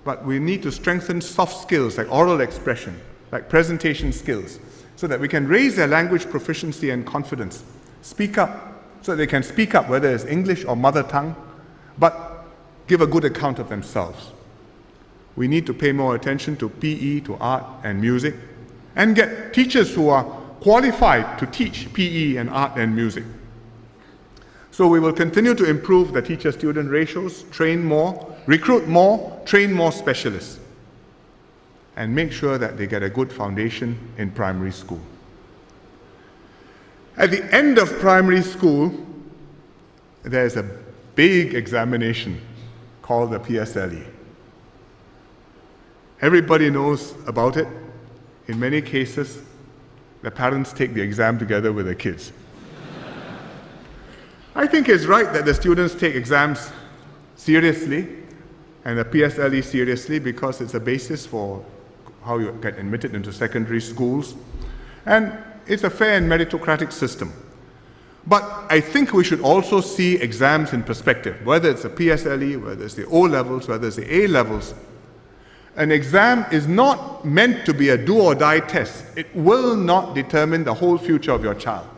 but we need to strengthen soft skills like oral expression, like presentation skills, so that we can raise their language proficiency and confidence, speak up, so that they can speak up, whether it's English or mother tongue, but give a good account of themselves. We need to pay more attention to PE, to art and music, and get teachers who are qualified to teach PE and art and music. So we will continue to improve the teacher-student ratios, train more, recruit more, train more specialists, and make sure that they get a good foundation in primary school. At the end of primary school, there's a big examination called the PSLE. Everybody knows about it. In many cases, the parents take the exam together with the kids. I think it's right that the students take exams seriously and the PSLE seriously because it's a basis for how you get admitted into secondary schools. And it's a fair and meritocratic system. But I think we should also see exams in perspective, whether it's a PSLE, whether it's the O-levels, whether it's the A-levels. An exam is not meant to be a do-or-die test. It will not determine the whole future of your child.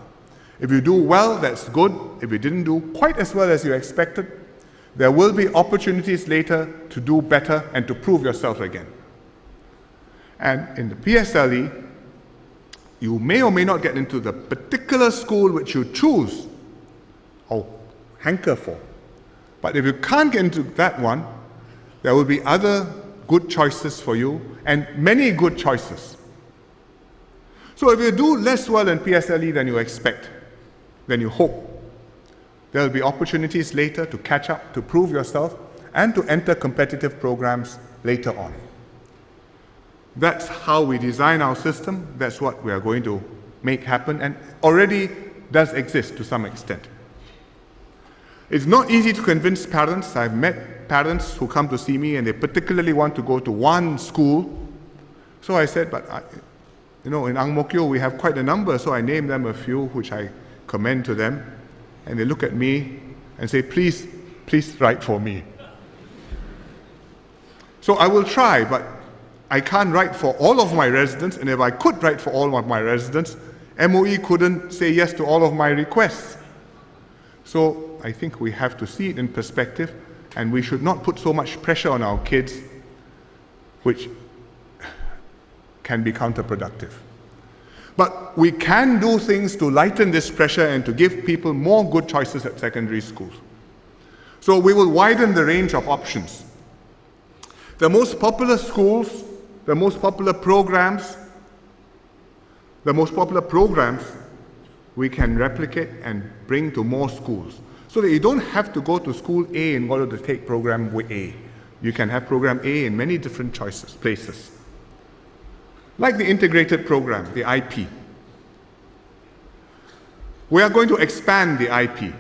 If you do well, that's good. If you didn't do quite as well as you expected, there will be opportunities later to do better and to prove yourself again. And in the PSLE, you may or may not get into the particular school which you choose or hanker for. But if you can't get into that one, there will be other good choices for you, and many good choices. So if you do less well in PSLE than you expect, than you hope, there will be opportunities later to catch up, to prove yourself, and to enter competitive programs later on. That's how we design our system. That's what we are going to make happen, and already does exist to some extent. It's not easy to convince parents. I've met parents who come to see me and they particularly want to go to one school. So I said, but in Ang Mo Kio we have quite a number, so I named them a few which I commend to them. And they look at me and say, please write for me. So I will try, but I can't write for all of my residents, and if I could write for all of my residents, MOE couldn't say yes to all of my requests. So I think we have to see it in perspective, and we should not put so much pressure on our kids, which can be counterproductive. But we can do things to lighten this pressure and to give people more good choices at secondary schools. So we will widen the range of options. The most popular schools, the most popular programs we can replicate and bring to more schools. So that you don't have to go to school A in order to take program A. You can have program A in many different places. Like the integrated program, the IP. We are going to expand the IP.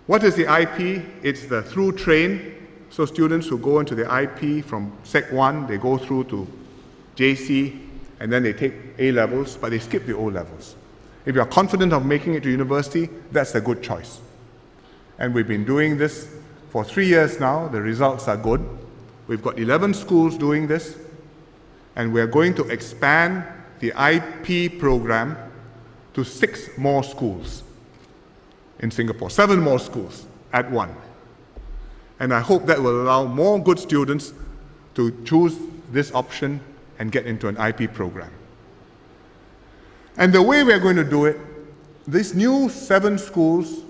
What is the IP? It's the through train. So students who go into the IP from Sec 1, they go through to JC, and then they take A-levels, but they skip the O-levels. If you are confident of making it to university, that's a good choice. And we've been doing this for 3 years now. The results are good. We've got 11 schools doing this. And we're going to expand the IP program to 6 more schools in Singapore, 7 more schools at one. And I hope that will allow more good students to choose this option and get into an IP program. And the way we're going to do it, these new 7 schools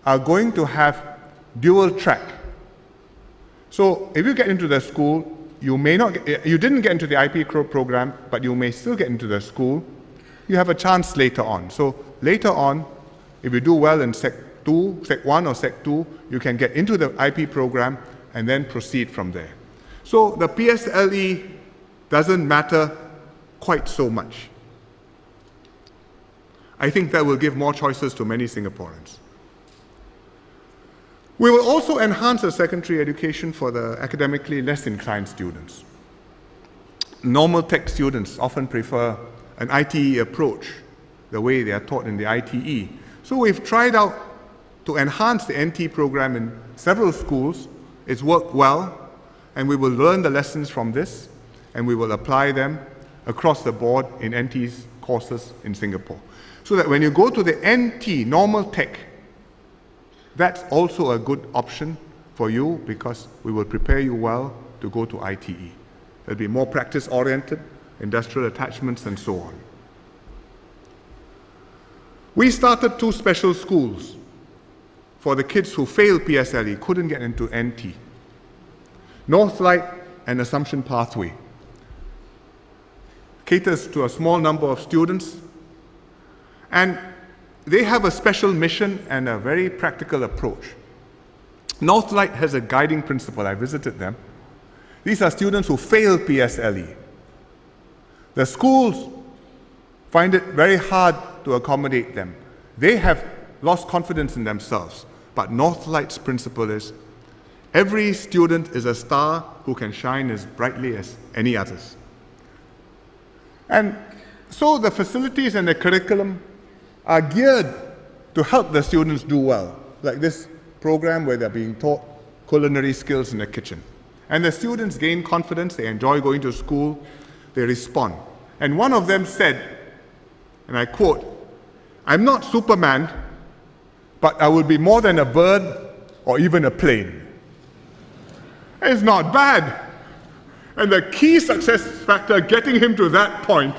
are going to have dual track. So if you get into the school, you didn't get into the IP program, but you may still get into the school. You have a chance later on. So later on, if you do well in Sec 1 or Sec 2, you can get into the IP program and then proceed from there. So the PSLE doesn't matter quite so much. I think that will give more choices to many Singaporeans. We will also enhance the secondary education for the academically less inclined students. Normal tech students often prefer an ITE approach, the way they are taught in the ITE. So we've tried out to enhance the NT program in several schools. It's worked well, and we will learn the lessons from this, and we will apply them across the board in NT's courses in Singapore. So that when you go to the NT, normal tech, that's also a good option for you because we will prepare you well to go to ITE. There'll be more practice-oriented, industrial attachments, and so on. We started 2 special schools for the kids who failed PSLE, couldn't get into NT. Northlight and Assumption Pathway. Caters to a small number of students, and they have a special mission and a very practical approach. Northlight has a guiding principle. I visited them. These are students who failed PSLE. The schools find it very hard to accommodate them. They have lost confidence in themselves. But Northlight's principle is, every student is a star who can shine as brightly as any others. And so the facilities and the curriculum are geared to help the students do well, like this program where they're being taught culinary skills in the kitchen. And the students gain confidence, they enjoy going to school, they respond. And one of them said, and I quote, "I'm not Superman, but I will be more than a bird or even a plane. It's not bad. And the key success factor getting him to that point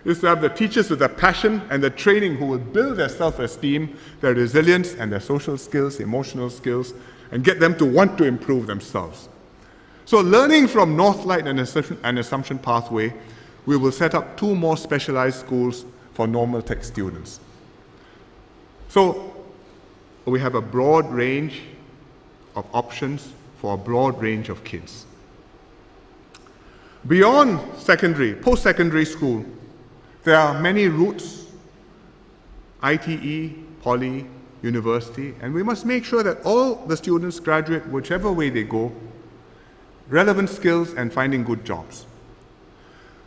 is to have the teachers with the passion and the training who will build their self-esteem, their resilience, and their social skills, emotional skills, and get them to want to improve themselves. So learning from Northlight and Assumption Pathway, we will set up 2 more specialized schools for normal tech students. So we have a broad range of options for a broad range of kids. Beyond secondary, post-secondary school, there are many routes, ITE, poly, university, and we must make sure that all the students graduate whichever way they go, relevant skills and finding good jobs.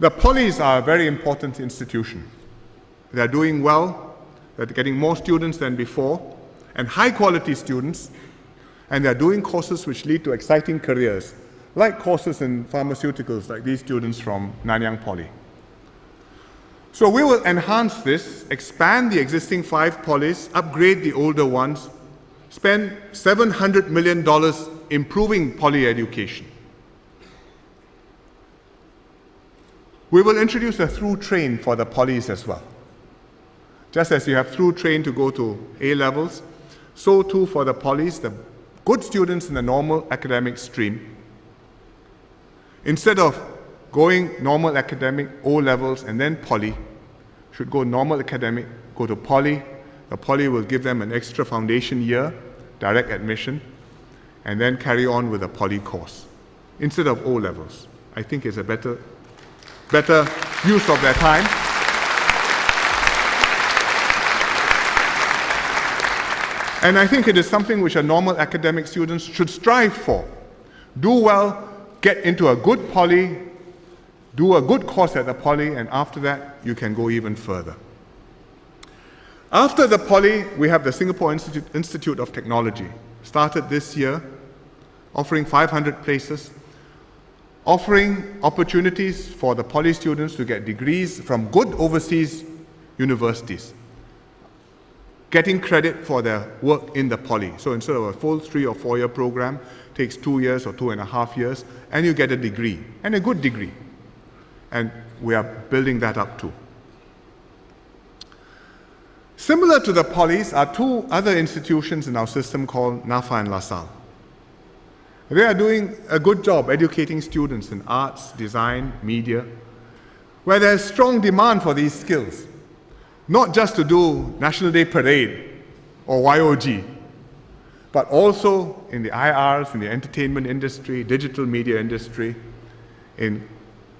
The polys are a very important institution. They're doing well, they're getting more students than before, and high-quality students, and they're doing courses which lead to exciting careers, like courses in pharmaceuticals, like these students from Nanyang Poly. So we will enhance this, expand the existing 5 polys, upgrade the older ones, spend $700 million improving poly education. We will introduce a through train for the polys as well. Just as you have through train to go to A levels, so too for the polys, the good students in the normal academic stream, instead of going normal academic, O levels, and then poly, should go normal academic, go to poly. The poly will give them an extra foundation year, direct admission, and then carry on with a poly course, instead of O levels. I think it's a better use of their time. And I think it is something which a normal academic student should strive for. Do well, get into a good poly, do a good course at the poly, and after that, you can go even further. After the poly, we have the Singapore Institute of Technology, started this year, offering 500 places, offering opportunities for the poly students to get degrees from good overseas universities, getting credit for their work in the poly. So instead of a full 3 or 4 year program, takes 2 years or 2.5 years, and you get a degree, and a good degree. And we are building that up too. Similar to the polys are 2 other institutions in our system called NAFA and LaSalle. They are doing a good job educating students in arts, design, media, where there is strong demand for these skills. Not just to do National Day Parade or YOG, but also in the IRs, in the entertainment industry, digital media industry, in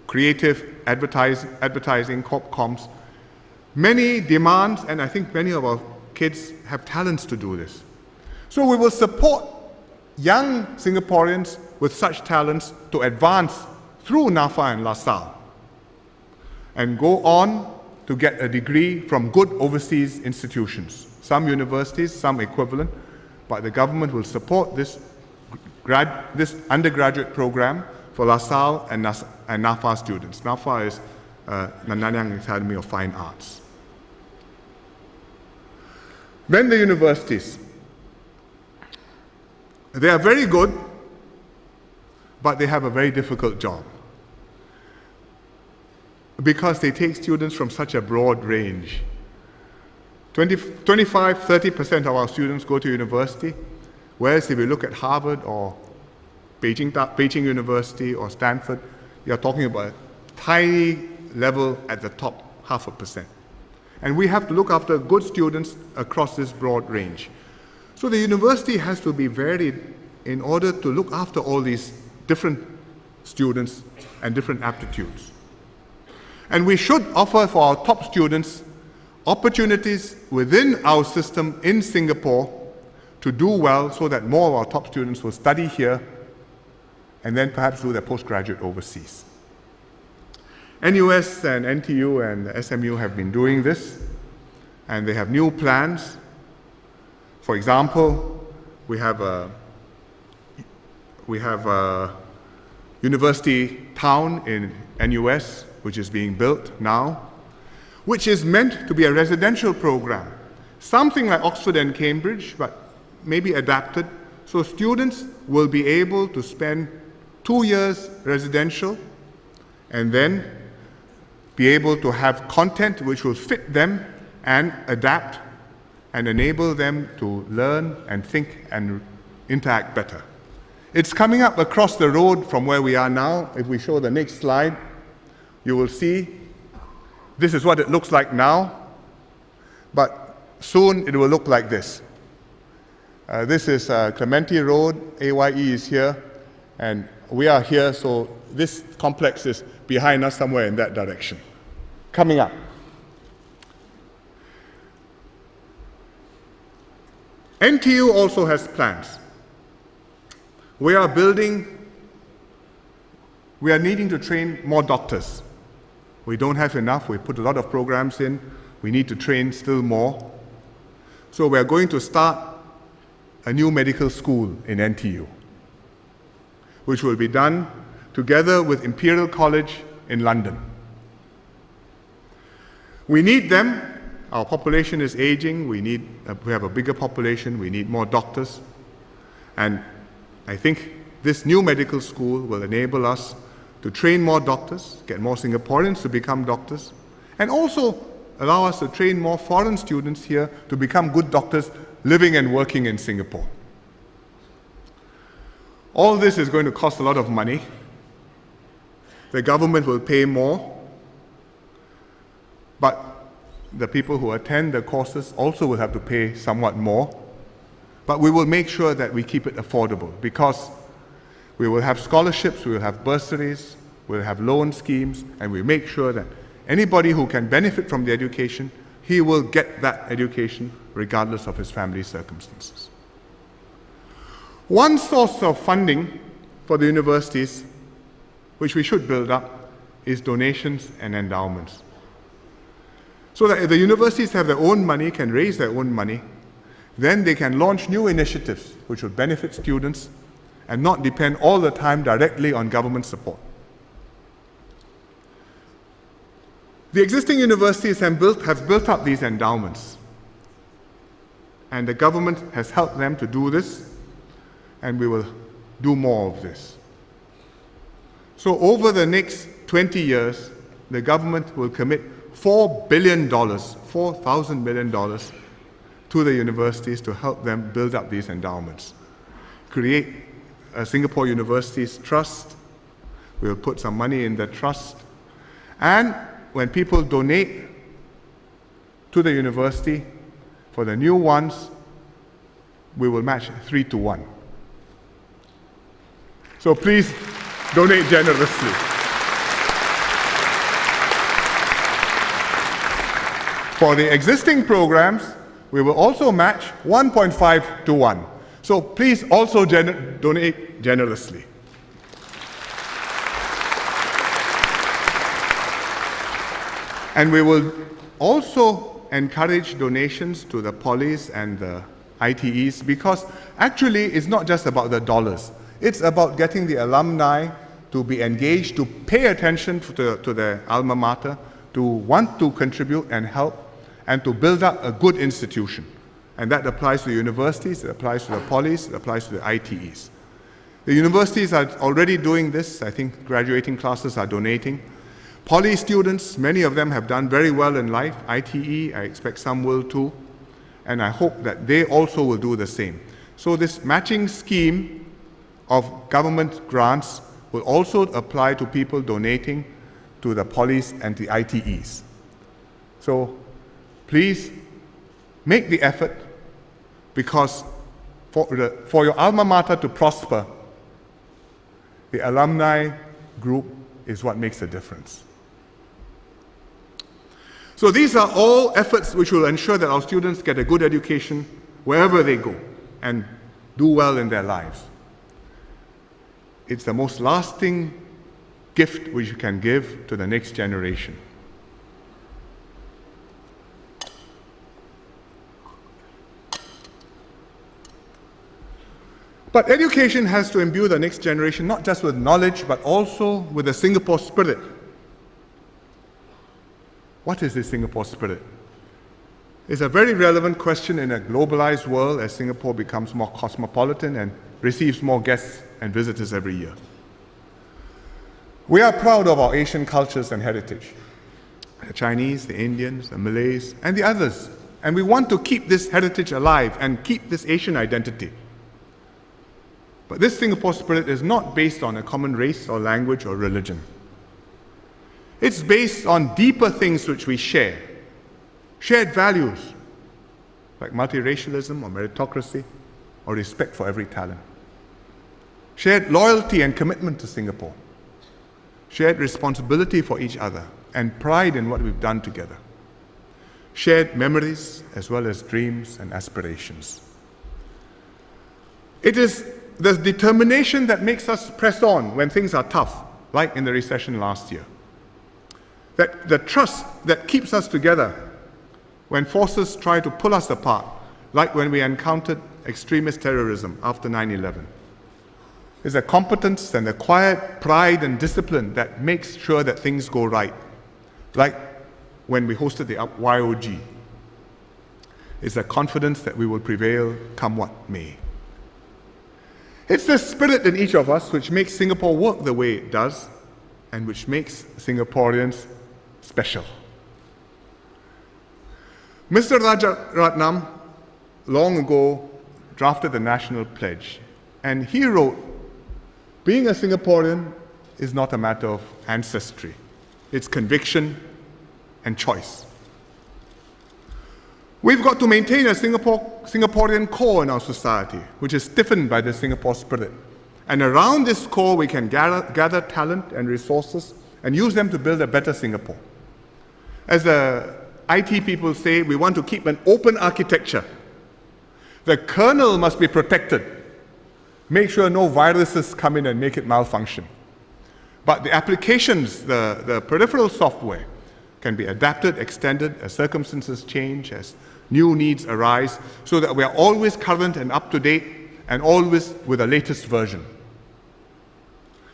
creative advertising, corp comms. Many demands, and I think many of our kids have talents to do this. So we will support young Singaporeans with such talents to advance through NAFA and LaSalle and go on to get a degree from good overseas institutions, some universities, some equivalent, but the government will support this undergraduate program for LaSalle and NAFA students. NAFA is Nanyang Academy of Fine Arts. Then the universities. They are very good, but they have a very difficult job because they take students from such a broad range. 25–30% of our students go to university, whereas if you look at Harvard or Beijing University or Stanford, you're talking about a tiny level at the top, 0.5%. And we have to look after good students across this broad range. So the university has to be varied in order to look after all these different students and different aptitudes. And we should offer for our top students opportunities within our system in Singapore to do well so that more of our top students will study here and then perhaps do their postgraduate overseas. NUS and NTU and SMU have been doing this, and they have new plans. For example, we have a university town in NUS, which is being built now, which is meant to be a residential program, something like Oxford and Cambridge, but maybe adapted So students will be able to spend 2 years residential and then be able to have content which will fit them and adapt and enable them to learn and think and interact better. It's coming up across the road from where we are now. If we show the next slide, you will see this is what it looks like now, but soon it will look like this. This is Clementi Road, AYE is here, and we are here, so this complex is behind us somewhere in that direction. Coming up. NTU also has plans. We are needing to train more doctors. We don't have enough. We put a lot of programs in. We need to train still more. So we are going to start a new medical school in NTU, which will be done together with Imperial College in London. We need them. Our population is aging. We have a bigger population. We need more doctors. And I think this new medical school will enable us to train more doctors, get more Singaporeans to become doctors, and also allow us to train more foreign students here to become good doctors living and working in Singapore. All this is going to cost a lot of money. The government will pay more, but the people who attend the courses also will have to pay somewhat more. But we will make sure that we keep it affordable, because we will have scholarships, we will have bursaries, we'll have loan schemes, and we make sure that anybody who can benefit from the education, he will get that education regardless of his family circumstances. One source of funding for the universities, which we should build up, is donations and endowments. So that if the universities have their own money, can raise their own money, then they can launch new initiatives which will benefit students and not depend all the time directly on government support. The existing universities have built up these endowments, and the government has helped them to do this, and we will do more of this. So over the next 20 years, the government will commit $4 billion, $4,000 million to the universities to help them build up these endowments. Create a Singapore Universities Trust. We'll put some money in the trust. And when people donate to the university, for the new ones, we will match 3-to-1. So please donate generously. For the existing programs, we will also match 1.5-to-1. So please also donate generously. And we will also encourage donations to the polys and the ITEs, because actually it's not just about the dollars. It's about getting the alumni to be engaged, to pay attention to their alma mater, to want to contribute and help, and to build up a good institution. And that applies to the universities, it applies to the polys, it applies to the ITEs. The universities are already doing this. I think graduating classes are donating. Poly students, many of them have done very well in life. ITE, I expect some will too. And I hope that they also will do the same. So this matching scheme of government grants will also apply to people donating to the polys and the ITEs. So please make the effort, because for your alma mater to prosper, the alumni group is what makes a difference. So these are all efforts which will ensure that our students get a good education wherever they go and do well in their lives. It's the most lasting gift which you can give to the next generation. But education has to imbue the next generation not just with knowledge, but also with the Singapore spirit. What is the Singapore spirit? is a very relevant question in a globalized world as Singapore becomes more cosmopolitan and receives more guests and visitors every year. We are proud of our Asian cultures and heritage, the Chinese, the Indians, the Malays, and the others. And we want to keep this heritage alive and keep this Asian identity. But this Singapore spirit is not based on a common race or language or religion. It's based on deeper things which we share. Shared values, like multiracialism or meritocracy, or respect for every talent. Shared loyalty and commitment to Singapore. Shared responsibility for each other and pride in what we've done together. Shared memories as well as dreams and aspirations. It is the determination that makes us press on when things are tough, like in the recession last year. That the trust that keeps us together when forces try to pull us apart, like when we encountered extremist terrorism after 9/11. It's a competence and a quiet pride and discipline that makes sure that things go right, like when we hosted the YOG. It's a confidence that we will prevail come what may. It's the spirit in each of us which makes Singapore work the way it does and which makes Singaporeans special. Mr. Rajaratnam long ago drafted the National Pledge, and he wrote, being a Singaporean is not a matter of ancestry. It's conviction and choice. We've got to maintain a Singaporean core in our society, which is stiffened by the Singapore spirit. And around this core, we can gather talent and resources and use them to build a better Singapore. As the IT people say, we want to keep an open architecture. The kernel must be protected. Make sure no viruses come in and make it malfunction. But the applications, the peripheral software, can be adapted, extended as circumstances change, as new needs arise, so that we are always current and up to date and always with the latest version.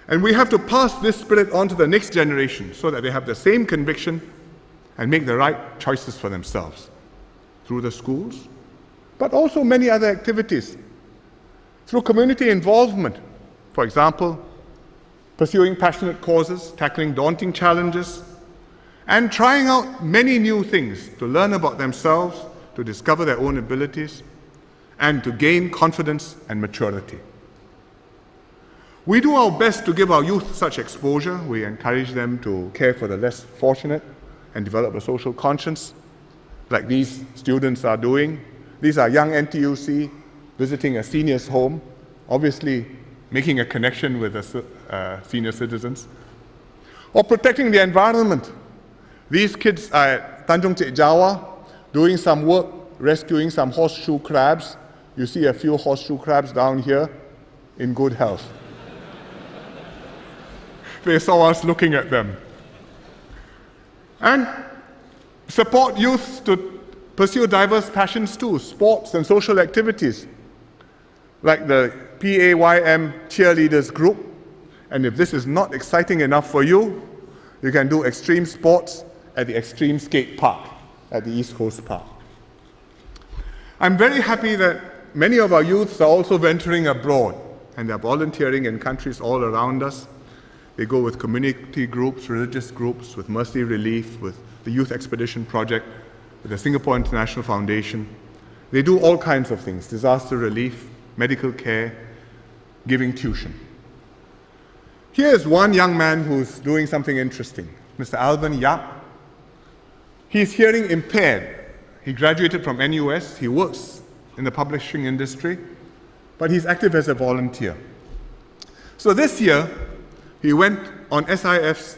And we have to pass this spirit on to the next generation so that they have the same conviction and make the right choices for themselves through the schools, but also many other activities. Through community involvement, for example, pursuing passionate causes, tackling daunting challenges, and trying out many new things to learn about themselves, to discover their own abilities, and to gain confidence and maturity. We do our best to give our youth such exposure. We encourage them to care for the less fortunate and develop a social conscience, like these students are doing. These are young NTUC visiting a senior's home, obviously making a connection with the senior citizens, or protecting the environment. These kids are at Tanjung Cik Jawa doing some work, rescuing some horseshoe crabs. You see a few horseshoe crabs down here in good health. They saw us looking at them. And support youth to pursue diverse passions too, sports and social activities, like the PAYM cheerleaders group. And if this is not exciting enough for you, you can do extreme sports at the Extreme Skate Park at the East Coast Park. I'm very happy that many of our youths are also venturing abroad, and they're volunteering in countries all around us. They go with community groups, religious groups, with Mercy Relief, with the Youth Expedition Project, with the Singapore International Foundation. They do all kinds of things: disaster relief, medical care, giving tuition. Here's one young man who's doing something interesting, Mr. Alvin Yap. He's hearing impaired. He graduated from NUS. He works in the publishing industry, but he's active as a volunteer. So this year, he went on SIF's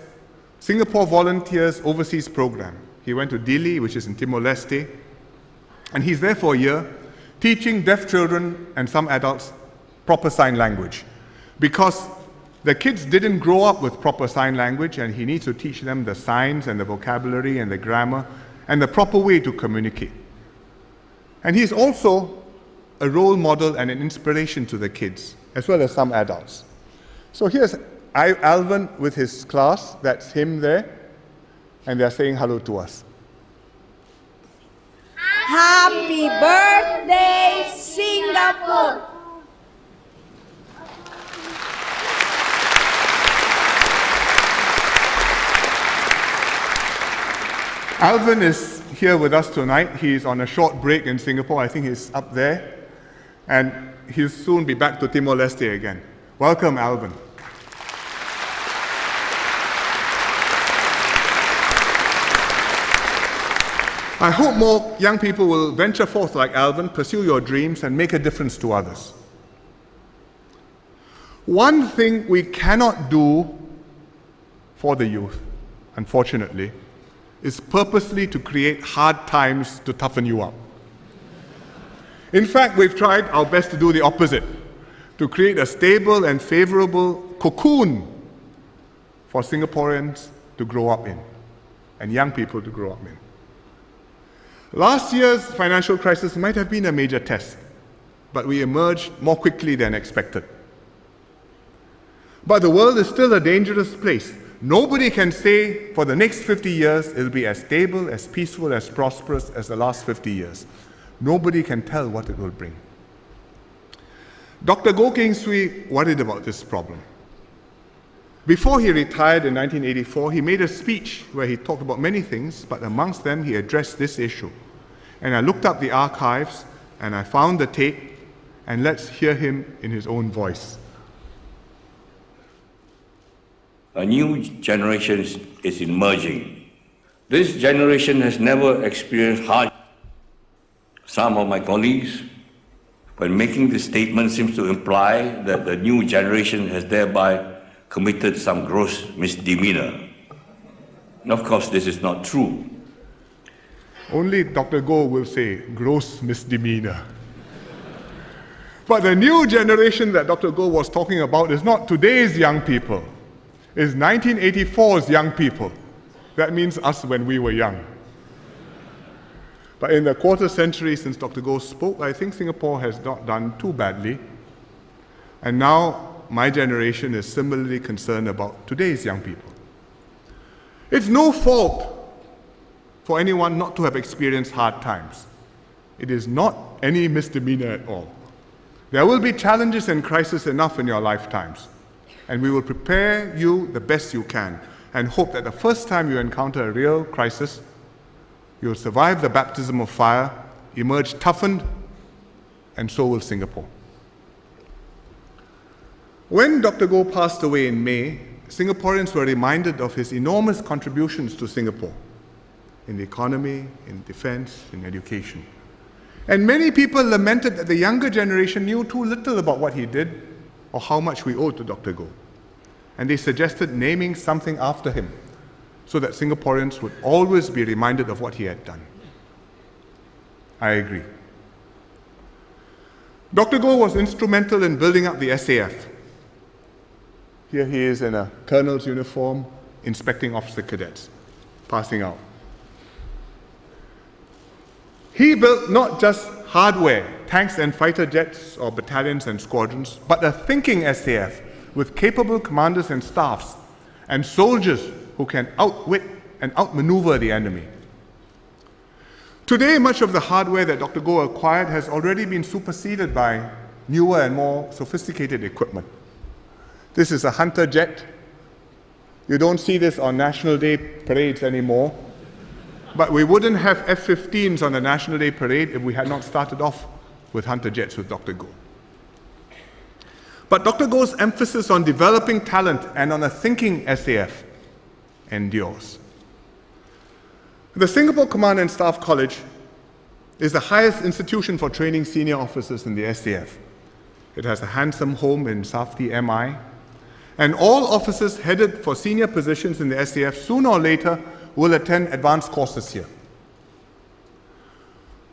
Singapore Volunteers Overseas Program. He went to Dili, which is in Timor-Leste, and he's there for a year, teaching deaf children and some adults proper sign language, because the kids didn't grow up with proper sign language, and he needs to teach them the signs and the vocabulary and the grammar and the proper way to communicate. And he's also a role model and an inspiration to the kids, as well as some adults. So here's Alvin with his class, that's him there, and they're saying hello to us. Hi. Happy birthday, Singapore! Alvin is here with us tonight. He's on a short break in Singapore. I think he's up there. And he'll soon be back to Timor-Leste again. Welcome, Alvin. I hope more young people will venture forth like Alvin, pursue your dreams, and make a difference to others. One thing we cannot do for the youth, unfortunately, is purposely to create hard times to toughen you up. In fact, we've tried our best to do the opposite, to create a stable and favorable cocoon for Singaporeans to grow up in, and young people to grow up in. Last year's financial crisis might have been a major test, but we emerged more quickly than expected. But the world is still a dangerous place. Nobody can say for the next 50 years it'll be as stable, as peaceful, as prosperous as the last 50 years. Nobody can tell what it will bring. Dr. Goh Keng Swee worried about this problem. Before he retired in 1984, he made a speech where he talked about many things, but amongst them he addressed this issue. And I looked up the archives and I found the tape, and let's hear him in his own voice. A new generation is emerging. This generation has never experienced hardship. Some of my colleagues, when making this statement, seems to imply that the new generation has thereby committed some gross misdemeanor. And of course, this is not true. Only Dr. Goh will say gross misdemeanor. But the new generation that Dr. Goh was talking about is not today's young people. It's 1984's young people. That means us when we were young. But in the quarter century since Dr. Goh spoke, I think Singapore has not done too badly. And now my generation is similarly concerned about today's young people. It's no fault for anyone not to have experienced hard times. It is not any misdemeanor at all. There will be challenges and crises enough in your lifetimes, and we will prepare you the best you can and hope that the first time you encounter a real crisis, you'll survive the baptism of fire, emerge toughened, and so will Singapore. When Dr. Goh passed away in May, Singaporeans were reminded of his enormous contributions to Singapore in the economy, in defense, in education. And many people lamented that the younger generation knew too little about what he did or how much we owe to Dr. Goh. And they suggested naming something after him so that Singaporeans would always be reminded of what he had done. I agree. Dr. Goh was instrumental in building up the SAF. Here he is in a colonel's uniform, inspecting officer cadets, passing out. He built not just hardware, tanks and fighter jets or battalions and squadrons, but a thinking SAF with capable commanders and staffs and soldiers who can outwit and outmaneuver the enemy. Today, much of the hardware that Dr. Goh acquired has already been superseded by newer and more sophisticated equipment. This is a Hunter jet. You don't see this on National Day parades anymore. But we wouldn't have F-15s on the National Day parade if we had not started off with Hunter jets with Dr. Goh. But Dr. Goh's emphasis on developing talent and on a thinking SAF endures. The Singapore Command and Staff College is the highest institution for training senior officers in the SAF. It has a handsome home in Safti MI, and all officers headed for senior positions in the SAF sooner or later will attend advanced courses here.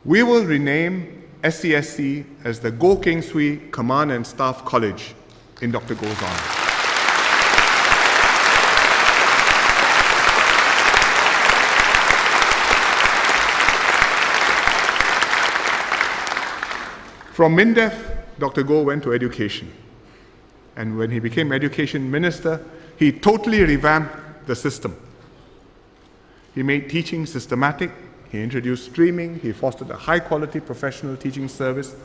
We will rename SCSC as the Goh Keng Swee Command and Staff College in Dr. Goh's honor. From MINDEF, Dr. Goh went to education. And when he became education minister, he totally revamped the system. He made teaching systematic, He introduced streaming, he fostered a high-quality professional teaching service,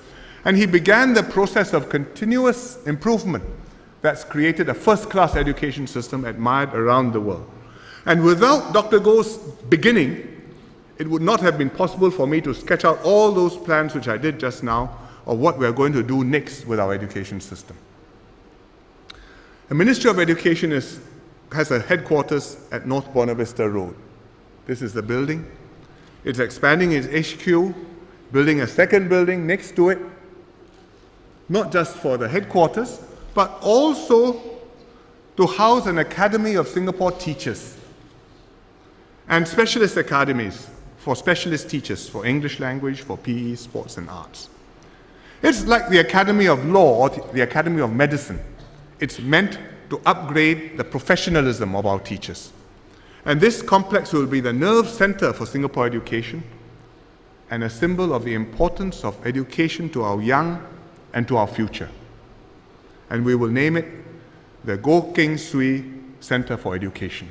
and he began the process of continuous improvement that's created a first-class education system admired around the world. And without Dr. Goh's beginning, it would not have been possible for me to sketch out all those plans which I did just now of what we are going to do next with our education system. The Ministry of Education has a headquarters at North Buona Vista Road. This is the building. It's expanding its HQ, building a second building next to it, not just for the headquarters, but also to house an Academy of Singapore teachers and specialist academies for specialist teachers for English language, for PE, sports and arts. It's like the Academy of Law or the Academy of Medicine. It's meant to upgrade the professionalism of our teachers. And this complex will be the nerve center for Singapore education and a symbol of the importance of education to our young and to our future. And we will name it the Goh Keng Swee Center for Education.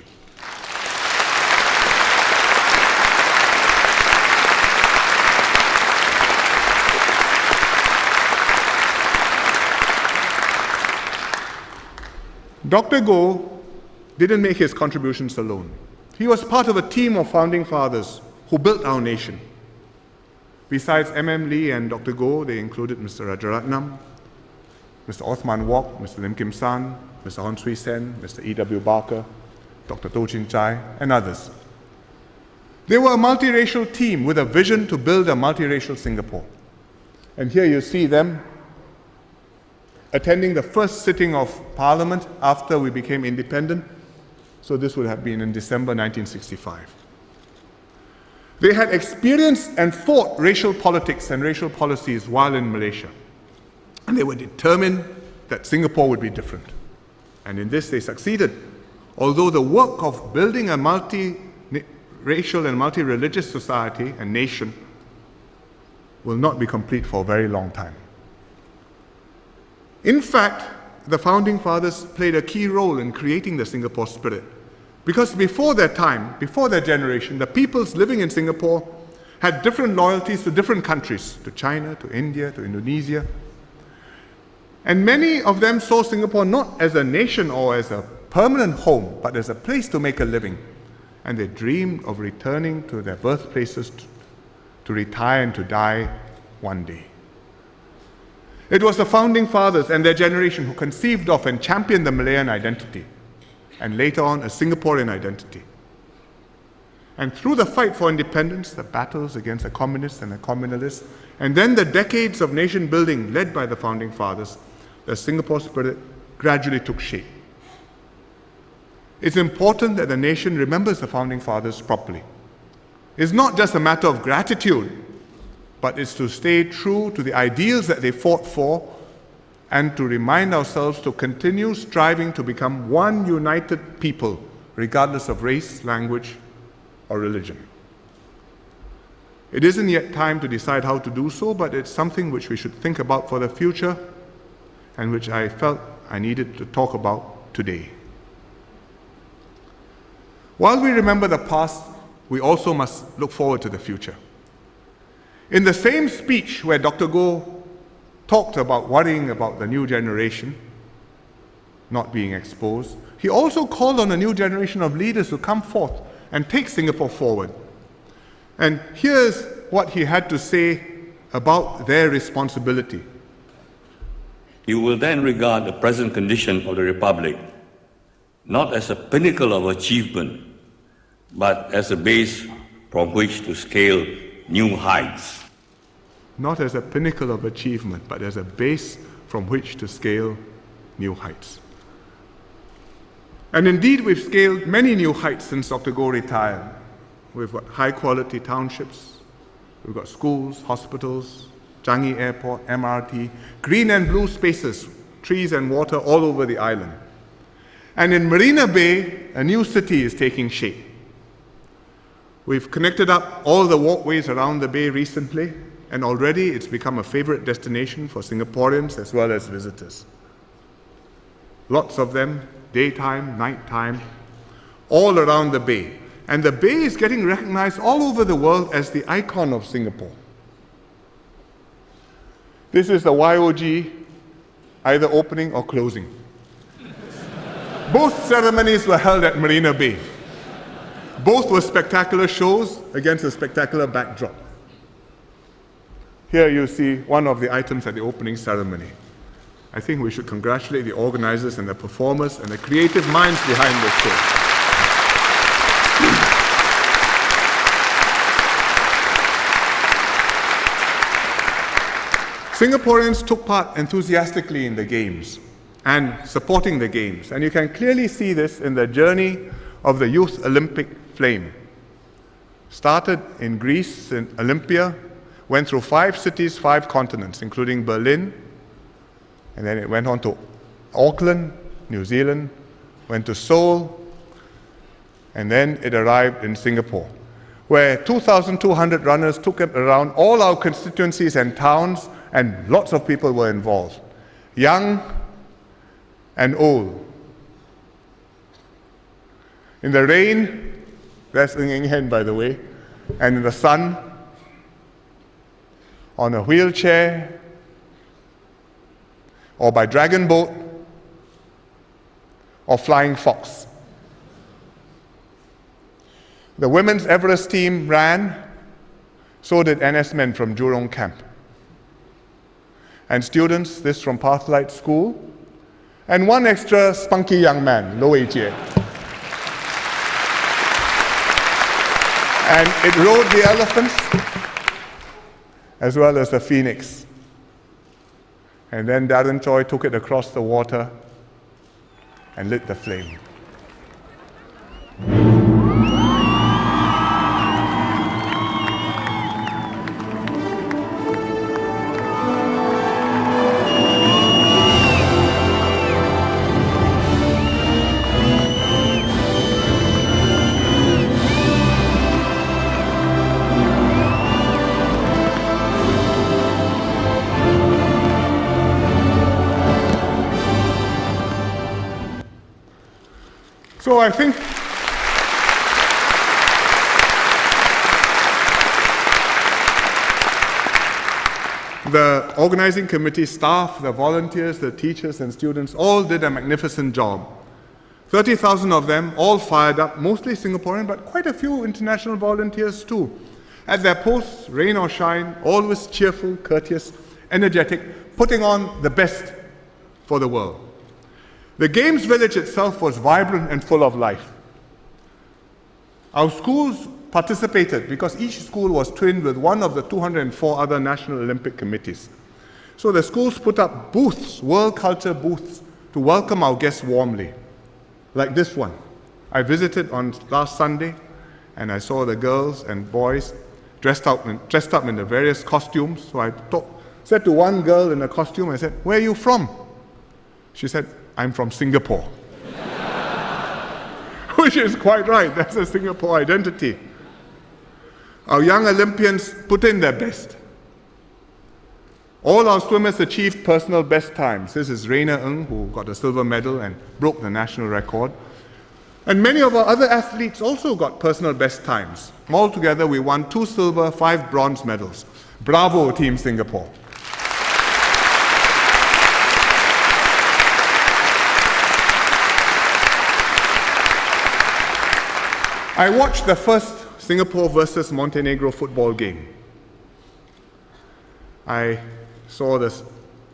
Dr. Goh didn't make his contributions alone. He was part of a team of founding fathers who built our nation. Besides M.M. Lee and Dr. Goh, they included Mr. Rajaratnam, Mr. Othman Wok, Mr. Lim Kim San, Mr. Hon Swee Sen, Mr. E.W. Barker, Dr. Toh Chin Chai, and others. They were a multiracial team with a vision to build a multiracial Singapore. And here you see them attending the first sitting of Parliament after we became independent. So this would have been in December 1965. They had experienced and fought racial politics and racial policies while in Malaysia. And they were determined that Singapore would be different. And in this they succeeded. Although the work of building a multi-racial and multi-religious society and nation will not be complete for a very long time. In fact, the Founding Fathers played a key role in creating the Singapore spirit. Because before their time, before their generation, the peoples living in Singapore had different loyalties to different countries, to China, to India, to Indonesia. And many of them saw Singapore not as a nation or as a permanent home, but as a place to make a living. And they dreamed of returning to their birthplaces to retire and to die one day. It was the Founding Fathers and their generation who conceived of and championed the Malayan identity, and later on a Singaporean identity. And through the fight for independence, the battles against the communists and the communalists, and then the decades of nation building led by the Founding Fathers, the Singapore spirit gradually took shape. It's important that the nation remembers the Founding Fathers properly. It's not just a matter of gratitude, but it's to stay true to the ideals that they fought for and to remind ourselves to continue striving to become one united people, regardless of race, language, or religion. It isn't yet time to decide how to do so, but it's something which we should think about for the future and which I felt I needed to talk about today. While we remember the past, we also must look forward to the future. In the same speech where Dr. Goh talked about worrying about the new generation not being exposed, he also called on a new generation of leaders to come forth and take Singapore forward. And here's what he had to say about their responsibility. You will then regard the present condition of the Republic not as a pinnacle of achievement, but as a base from which to scale new heights. Not as a pinnacle of achievement, but as a base from which to scale new heights. And indeed, we've scaled many new heights since Dr. Goh retired. We've got high-quality townships, we've got schools, hospitals, Changi Airport, MRT, green and blue spaces, trees and water all over the island. And in Marina Bay, a new city is taking shape. We've connected up all the walkways around the bay recently, and already it's become a favorite destination for Singaporeans as well as visitors. Lots of them, daytime, nighttime, all around the bay. And the bay is getting recognized all over the world as the icon of Singapore. This is the YOG either opening or closing. Both ceremonies were held at Marina Bay. Both were spectacular shows against a spectacular backdrop. Here you see one of the items at the opening ceremony. I think we should congratulate the organizers and the performers and the creative minds behind the show. Singaporeans took part enthusiastically in the Games and supporting the Games. And you can clearly see this in the journey of the Youth Olympic Flame. Started in Greece, in Olympia, went through 5 cities, 5 continents, including Berlin, and then it went on to Auckland, New Zealand, went to Seoul, and then it arrived in Singapore, where 2,200 runners took it around all our constituencies and towns, and lots of people were involved, young and old. In the rain, that's Ng Eng Hen, by the way, and in the sun, on a wheelchair, or by dragon boat, or flying fox. The women's Everest team ran, so did NS men from Jurong Camp. And students, this from Pathlight School, and one extra spunky young man, Lo Wei Jie. And it rode the elephants, as well as the phoenix. And then Darren Choi took it across the water and lit the flame. So I think the organizing committee staff, the volunteers, the teachers and students all did a magnificent job. 30,000 of them, all fired up, mostly Singaporean, but quite a few international volunteers too. At their posts, rain or shine, always cheerful, courteous, energetic, putting on the best for the world. The Games Village itself was vibrant and full of life. Our schools participated because each school was twinned with one of the 204 other National Olympic Committees. So the schools put up booths, world culture booths, to welcome our guests warmly, like this one. I visited on last Sunday, and I saw the girls and boys dressed up in the various costumes. So I said to one girl in a costume, I said, "Where are you from?" She said, "I'm from Singapore." Which is quite right, that's a Singapore identity. Our young Olympians put in their best. All our swimmers achieved personal best times. This is Rainer Ng, who got a silver medal and broke the national record. And many of our other athletes also got personal best times. Altogether, we won 2 silver, 5 bronze medals. Bravo, Team Singapore. I watched the first Singapore versus Montenegro football game. I saw the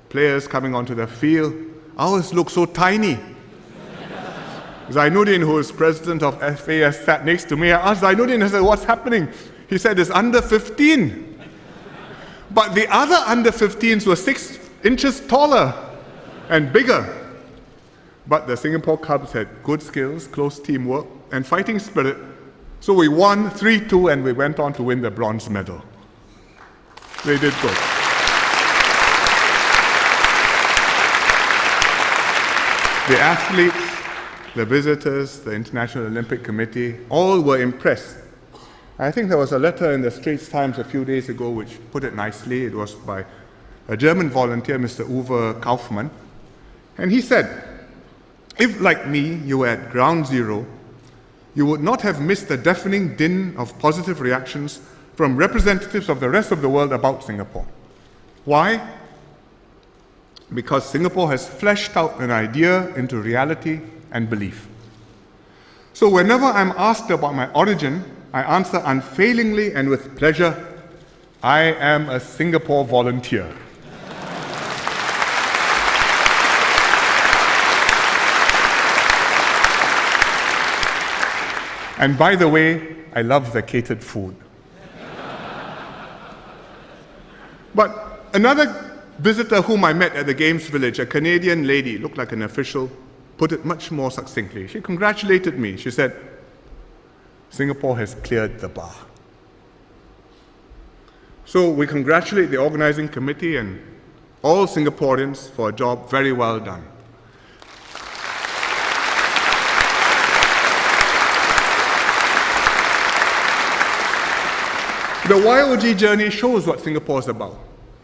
players coming onto the field. Ours looked so tiny. Zainuddin, who is president of FAS, sat next to me. I asked Zainuddin, I said, "What's happening?" He said, "It's under 15. But the other under 15s were 6 inches taller and bigger. But the Singapore Cubs had good skills, close teamwork, and fighting spirit. So we won 3-2 and we went on to win the bronze medal. They did good. The athletes, the visitors, the International Olympic Committee, all were impressed. I think there was a letter in the Straits Times a few days ago which put it nicely. It was by a German volunteer, Mr. Uwe Kaufmann. And he said, "If, like me, you were at ground zero, you would not have missed the deafening din of positive reactions from representatives of the rest of the world about Singapore. Why? Because Singapore has fleshed out an idea into reality and belief. So whenever I'm asked about my origin, I answer unfailingly and with pleasure, I am a Singapore volunteer. And by the way, I love the catered food. But another visitor whom I met at the Games Village, a Canadian lady, looked like an official, put it much more succinctly. She congratulated me. She said, Singapore has cleared the bar. So we congratulate the organizing committee and all Singaporeans for a job very well done. The YOG journey shows what Singapore is about.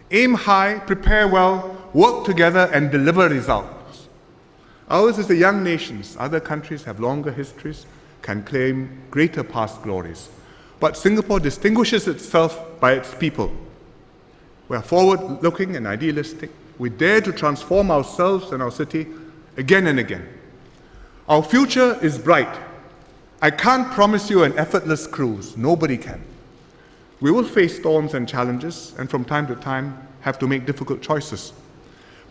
Aim high, prepare well, work together, and deliver results. Ours is a young nation. Other countries have longer histories, can claim greater past glories. But Singapore distinguishes itself by its people. We are forward-looking and idealistic. We dare to transform ourselves and our city again and again. Our future is bright. I can't promise you an effortless cruise. Nobody can. We will face storms and challenges, and from time to time have to make difficult choices.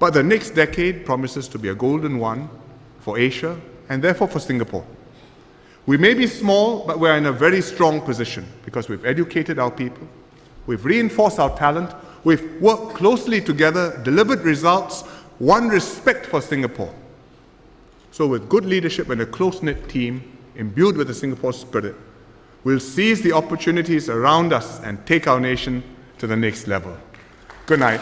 But the next decade promises to be a golden one for Asia and therefore for Singapore. We may be small, but we're in a very strong position because we've educated our people, we've reinforced our talent, we've worked closely together, delivered results, won respect for Singapore. So with good leadership and a close-knit team imbued with the Singapore spirit, we'll seize the opportunities around us and take our nation to the next level. Good night.